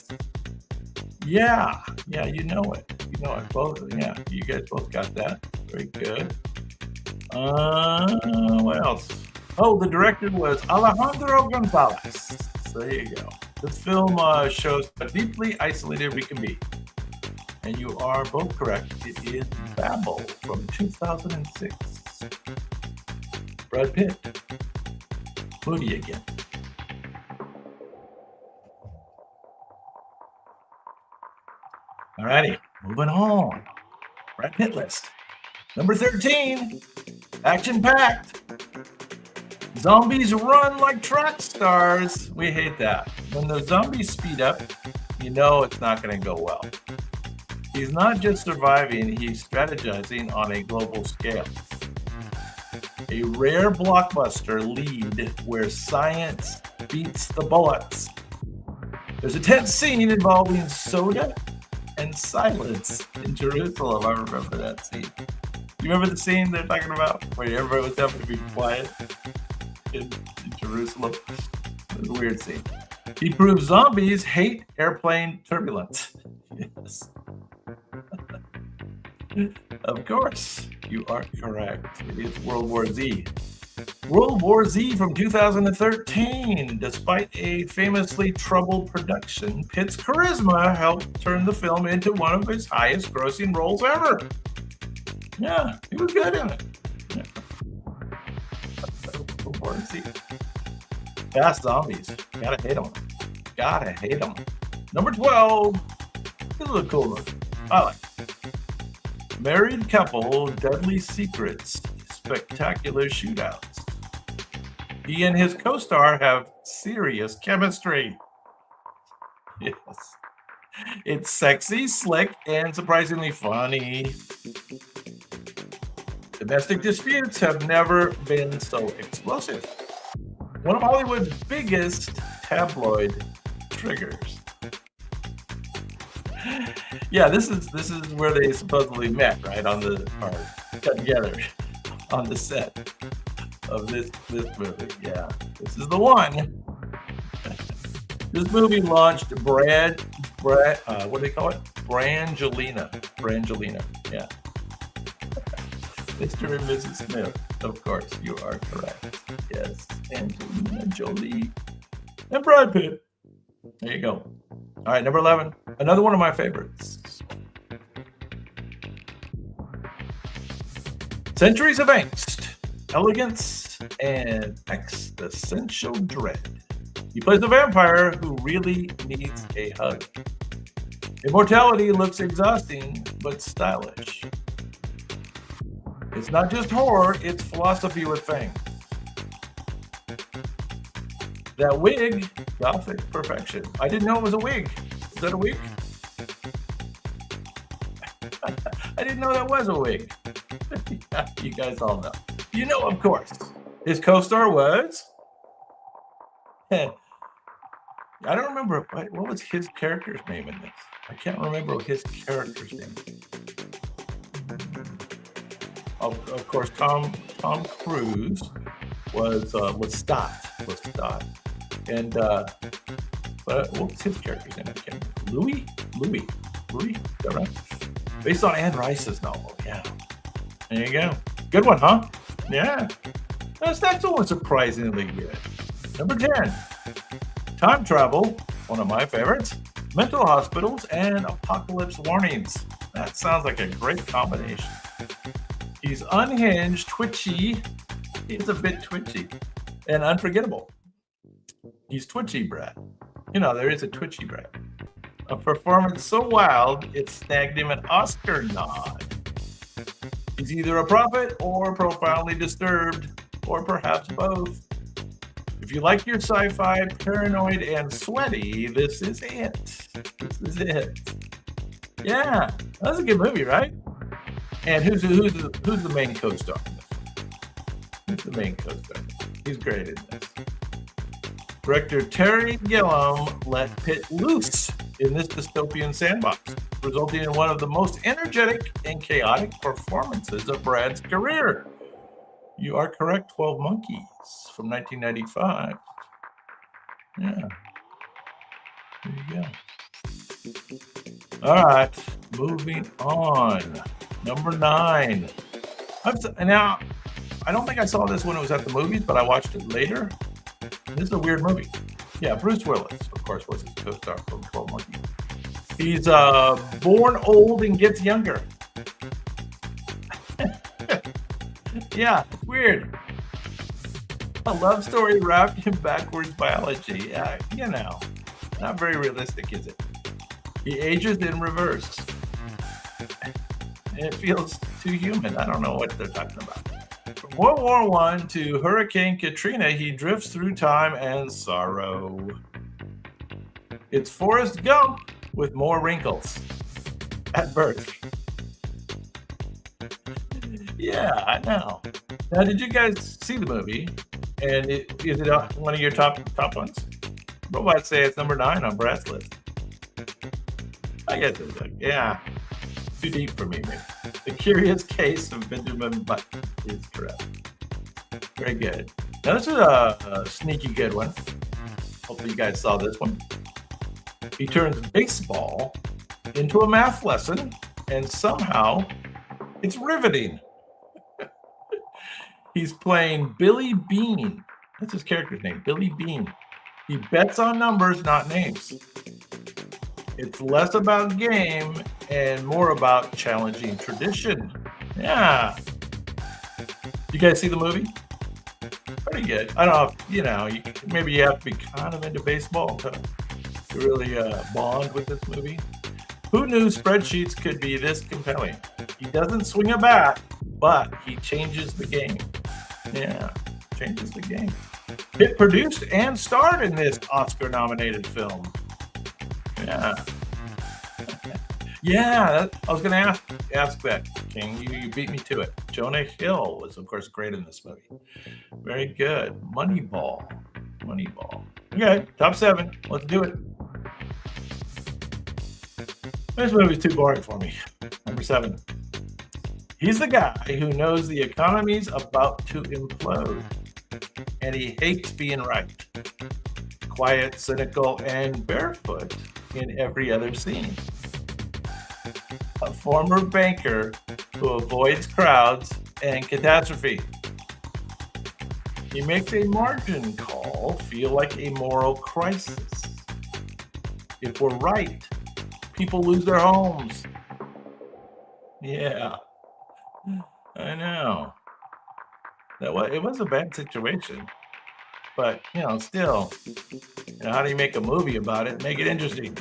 Yeah, you know it. You know it. Both, yeah, you guys both got that. Very good. What else? Oh, the director was Alejandro Gonzalez. So there you go. This film shows how deeply isolated we can be. And you are both correct. It is Babel from 2006. Brad Pitt. Moody again. Alrighty, moving on. Brad Pitt list. Number 13. Action-packed. Zombies run like track stars. We hate that. When the zombies speed up, you know it's not going to go well. He's not just surviving, he's strategizing on a global scale. A rare blockbuster lead where science beats the bullets. There's a tense scene involving soda and silence in Jerusalem. I remember that scene. You remember the scene they're talking about where everybody was having to be quiet in Jerusalem? It was a weird scene. He proves zombies hate airplane turbulence. Yes. Of course, you are correct. It is World War Z. World War Z from 2013. Despite a famously troubled production, Pitt's charisma helped turn the film into one of his highest grossing roles ever. Yeah, he was good in it. Yeah. World War Z. Fast zombies. Gotta hate them. Gotta hate them. Number 12. This is a cool one. I like it. Married couple, deadly secrets, spectacular shootouts. He and his co-star have serious chemistry. Yes. It's sexy, slick, and surprisingly funny. Domestic disputes have never been so explosive. One of Hollywood's biggest tabloid triggers. Yeah, this is where they supposedly met, right? Or got together on the set of this movie. Yeah, this is the one. This movie launched what do they call it? Brangelina. Yeah. Mr. and Mrs. Smith. Of course, you are correct. Yes, Angelina Jolie and Brad Pitt. There you go. All right, number 11. Another one of my favorites. Centuries of angst, elegance, and existential dread. He plays a vampire who really needs a hug. Immortality looks exhausting, but stylish. It's not just horror, it's philosophy with fangs. That wig, gothic perfection. I didn't know it was a wig. Is that a wig? I didn't know that was a wig. You guys all know. You know, of course. His co-star was... I don't remember. What was his character's name in this? I can't remember his character's name. Of course, Tom Cruise. was Lestat. And but what's his character's name? I can't remember. Louis, is that right? Based on Anne Rice's novel. Yeah. There you go. Good one, huh? Yeah. That's not so surprisingly good. Number 10. Time travel, one of my favorites. Mental hospitals and apocalypse warnings. That sounds like a great combination. He's unhinged, twitchy. He's a bit twitchy and unforgettable. He's twitchy, Brad. You know, there is a twitchy Brad. A performance so wild, it snagged him an Oscar nod. He's either a prophet or profoundly disturbed, or perhaps both. If you like your sci-fi, paranoid, and sweaty, this is it. This is it. Yeah, that's a good movie, right? And who's the main co-star? Who's the main co-star? He's great in this. Director Terry Gilliam let Pitt loose in this dystopian sandbox, resulting in one of the most energetic and chaotic performances of Brad's career. You are correct, 12 Monkeys from 1995. Yeah. There you go. All right, moving on. Number 9. Now, I don't think I saw this when it was at the movies, but I watched it later. This is a weird movie. Yeah, Bruce Willis, of course, was his co-star from 12 Monkeys. He's born old and gets younger. Yeah, weird. A love story wrapped in backwards biology. You know, not very realistic, is it? He ages in reverse. And it feels too human. I don't know what they're talking about. From World War I to Hurricane Katrina, he drifts through time and sorrow. It's Forrest Gump with more wrinkles at birth. Yeah, I know. Now, did you guys see the movie? And is it one of your top ones? Robots say it's number 9 on Brad's list. I guess it's yeah, too deep for me, maybe. The Curious Case of Benjamin Button is correct. Very good. Now, this is a sneaky good one. Hopefully you guys saw this one. He turns baseball into a math lesson, and somehow it's riveting. He's playing Billy Bean. That's his character's name, Billy Bean. He bets on numbers, not names. It's less about game and more about challenging tradition. Yeah. You guys see the movie? Pretty good. I don't know if, maybe you have to be kind of into baseball to really bond with this movie. Who knew spreadsheets could be this compelling? He doesn't swing a bat, but he changes the game. Yeah, changes the game. Pitt produced and starred in this Oscar-nominated film. Yeah. Yeah, I was going to ask that, King. You beat me to it. Jonah Hill was, of course, great in this movie. Very good. Moneyball. Okay, top 7. Let's do it. This movie's too boring for me. Number 7. He's the guy who knows the economy's about to implode, and he hates being right. Quiet, cynical, and barefoot in every other scene. A former banker who avoids crowds and catastrophe. He makes a margin call feel like a moral crisis. If we're right, people lose their homes. Yeah, I know. It was a bad situation, but still, how do you make a movie about it? Make it interesting.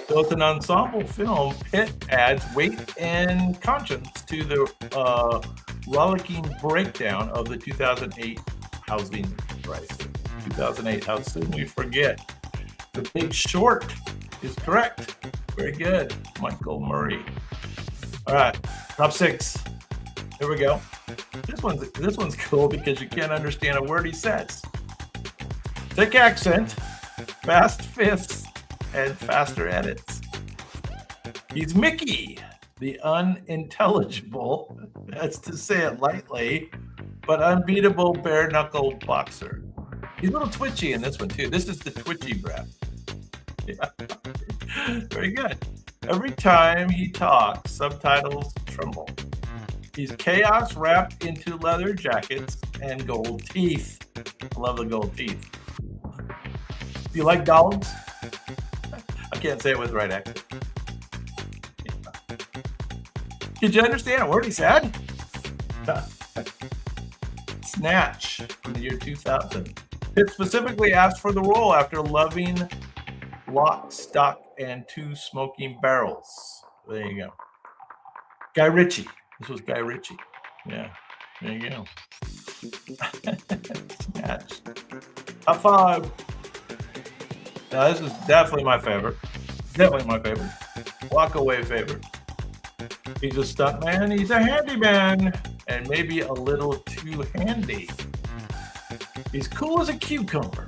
So it's an ensemble film. Pitt adds weight and conscience to the rollicking breakdown of the 2008 housing crisis. 2008, how soon we forget. The Big Short is correct. Very good, Michael Murray. All right, top 6. Here we go. This one's cool because you can't understand a word he says. Thick accent, fast fists, and faster edits. He's Mickey, the unintelligible, that's to say it lightly, but unbeatable bare-knuckle boxer. He's a little twitchy in this one, too. This is the twitchy Brad. Yeah. Very good. Every time he talks, subtitles tremble. He's chaos wrapped into leather jackets and gold teeth. I love the gold teeth. Do you like dogs? I can't say it with the right accent. Yeah. Did you understand a word he said? Snatch from the year 2000. Pitt specifically asked for the role after loving Lock, Stock, and Two Smoking Barrels. There you go. Guy Ritchie. This was Guy Ritchie. Yeah, there you go. Snatch. Top 5. Now, this is definitely my favorite. Definitely my favorite. Walk away favorite. He's a stuntman. He's a handyman. And maybe a little too handy. He's cool as a cucumber.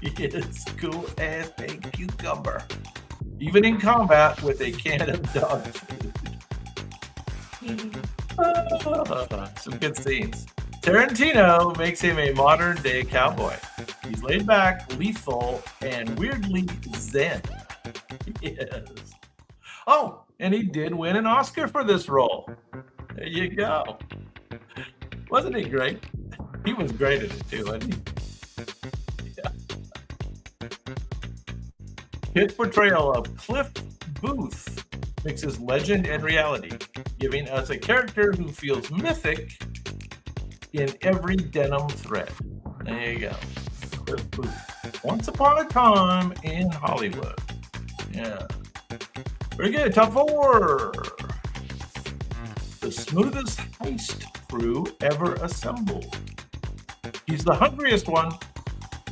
He is cool as a cucumber. Even in combat with a can of dog food. Some good scenes. Tarantino makes him a modern-day cowboy. He's laid back, lethal, and weirdly zen. Yes. Oh, and he did win an Oscar for this role. There you go. Wasn't he great? He was great at it too, wasn't he? Yeah. His portrayal of Cliff Booth mixes legend and reality, giving us a character who feels mythic in every denim thread. There you go. Cliff Booth. Once upon a time in Hollywood. Yeah. Very good. Top 4. The smoothest heist crew ever assembled. He's the hungriest one,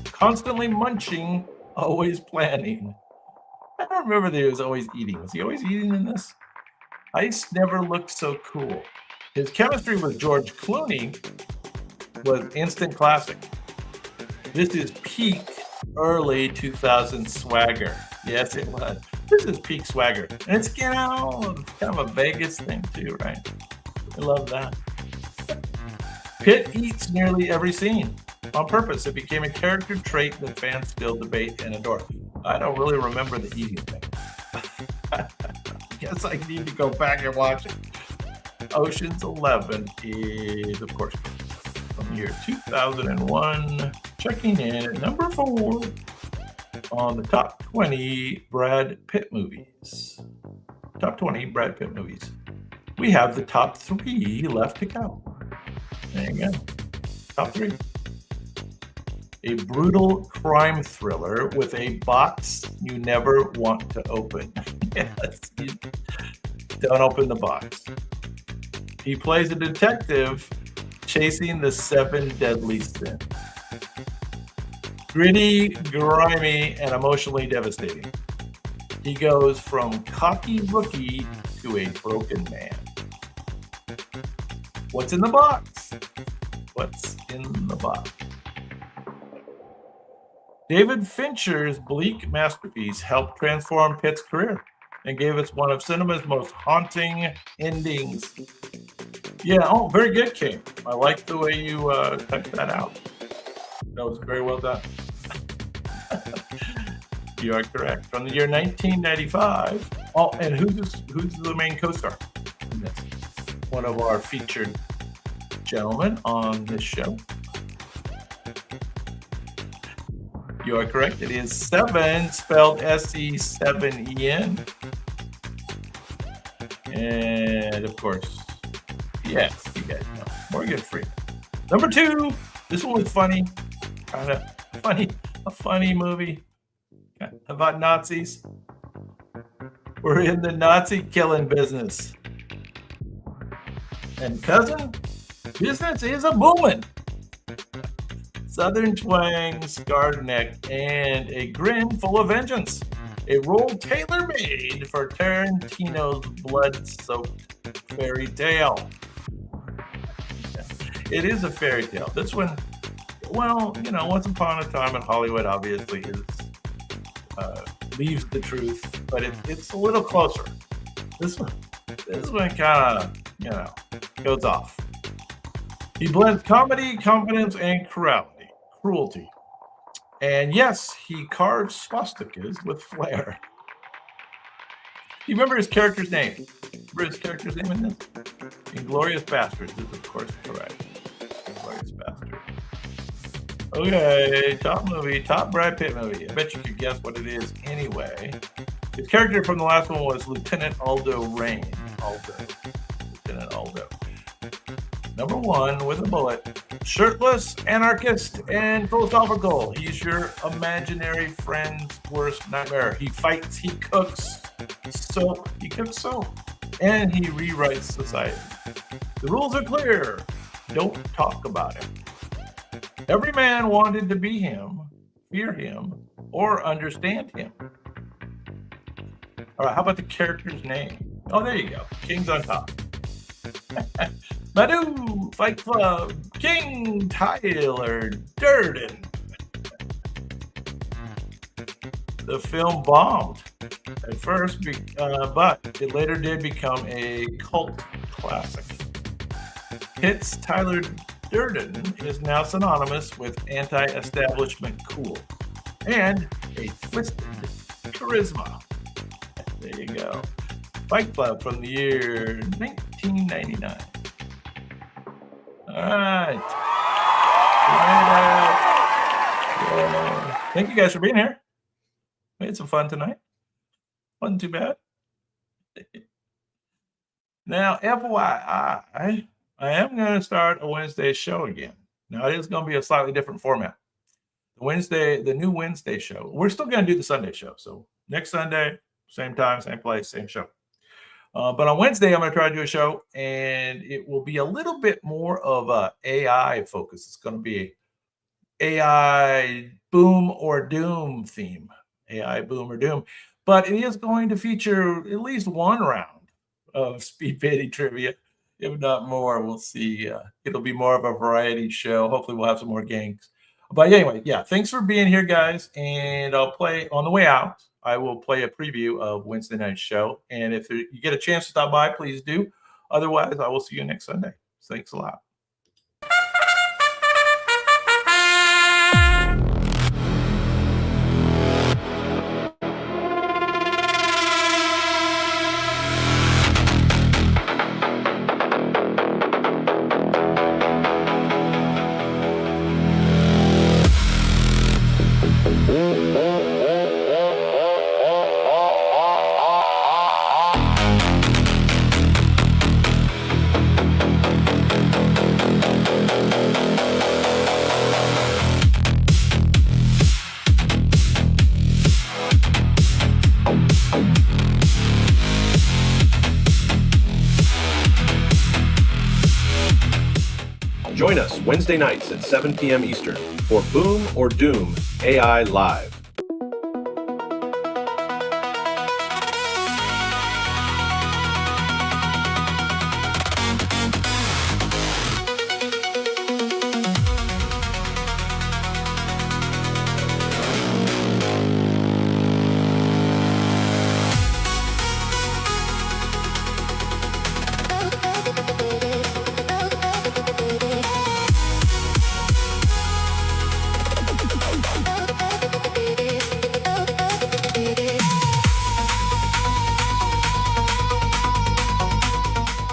constantly munching, always planning. I don't remember that he was always eating. Was he always eating in this? Heist never looked so cool. His chemistry with George Clooney was instant classic. This is peak early 2000s swagger. Yes, it was. This is peak swagger. And it's, kind of a Vegas thing too, right? I love that. Pitt eats nearly every scene on purpose. It became a character trait that fans still debate and adore. I don't really remember the eating thing. I guess I need to go back and watch it. Ocean's 11 is, of course, from the year 2001. Checking in at number 4 on the top 20 Brad Pitt movies. Top 20 Brad Pitt movies. We have the top 3 left to go. There you go. Top 3. A brutal crime thriller with a box you never want to open. Yes, don't open the box. He plays a detective chasing the 7 deadly sins. Gritty, grimy, and emotionally devastating. He goes from cocky rookie to a broken man. What's in the box? What's in the box? David Fincher's bleak masterpiece helped transform Pitt's career and gave us one of cinema's most haunting endings. Yeah, very good, King. I like the way you typed that out. That was very well done. You are correct. From the year 1995. Oh, and who's the main co-star in this? One of our featured gentlemen on this show. You are correct. It is Seven, spelled S-E-7-E-N. And of course, yes, you guys know, Morgan Freeman. Number 2, this one was funny. Kind of funny, a funny movie about Nazis. We're in the Nazi killing business. And cousin, business is a booming. Southern twang, scarred neck, and a grin full of vengeance. A role tailor-made for Tarantino's blood-soaked fairy tale. It is a fairy tale. This one, well, Once Upon a Time in Hollywood obviously is leaves the truth, but it's a little closer. This one kind of, goes off. He blends comedy, confidence, and cruelty. And yes, he carves swastikas with flair. You remember his character's name? Remember his character's name in this? Inglourious Basterds is, of course, correct. Inglourious Basterds. Okay, top movie, top Brad Pitt movie. I bet you could guess what it is anyway. His character from the last one was Lieutenant Aldo Rain. Lieutenant Aldo. Number one with a bullet. Shirtless, anarchist, and philosophical. He's your imaginary friend's worst nightmare. He fights, he cooks soap, and he rewrites society. The rules are clear. Don't talk about him. Every man wanted to be him, fear him, or understand him. All right, how about the character's name? Oh, there you go. King's on top. Madhu, Fight Club, King Tyler Durden. The film bombed at first, but it later did become a cult classic. Pitt's Tyler Durden is now synonymous with anti-establishment cool and a twisted charisma. There you go. Fight Club from the year 1999. All right. Thank you guys for being here. We had some fun tonight. Wasn't too bad. Now, FYI, I am going to start a Wednesday show again. Now, it is going to be a slightly different format. The new Wednesday show. We're still going to do the Sunday show. So next Sunday, same time, same place, same show. But on Wednesday, I'm going to try to do a show, and it will be a little bit more of a AI focus. It's going to be AI boom or doom theme. AI boom or doom. But it is going to feature at least one round of Speed Petty trivia, if not more. We'll see. It'll be more of a variety show. Hopefully, we'll have some more gangs. But anyway, yeah, thanks for being here, guys. And I'll play on the way out. I will play a preview of Wednesday night's show. And if you get a chance to stop by, please do. Otherwise, I will see you next Sunday. Thanks a lot. Join us Wednesday nights at 7 p.m. Eastern for Boom or Doom AI Live.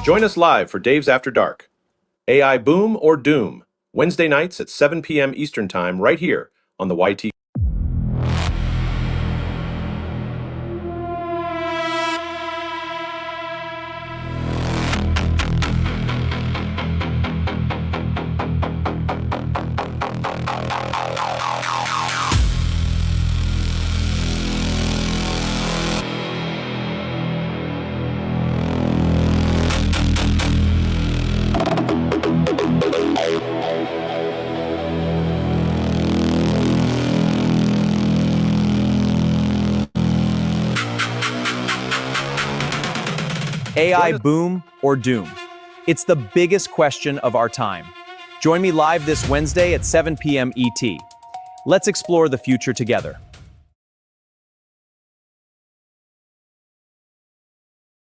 Join us live for Dave's After Dark. AI Boom or Doom, Wednesday nights at 7 p.m. Eastern Time, right here on the YT. AI boom or doom? It's the biggest question of our time. Join me live this Wednesday at 7 p.m. ET. Let's explore the future together.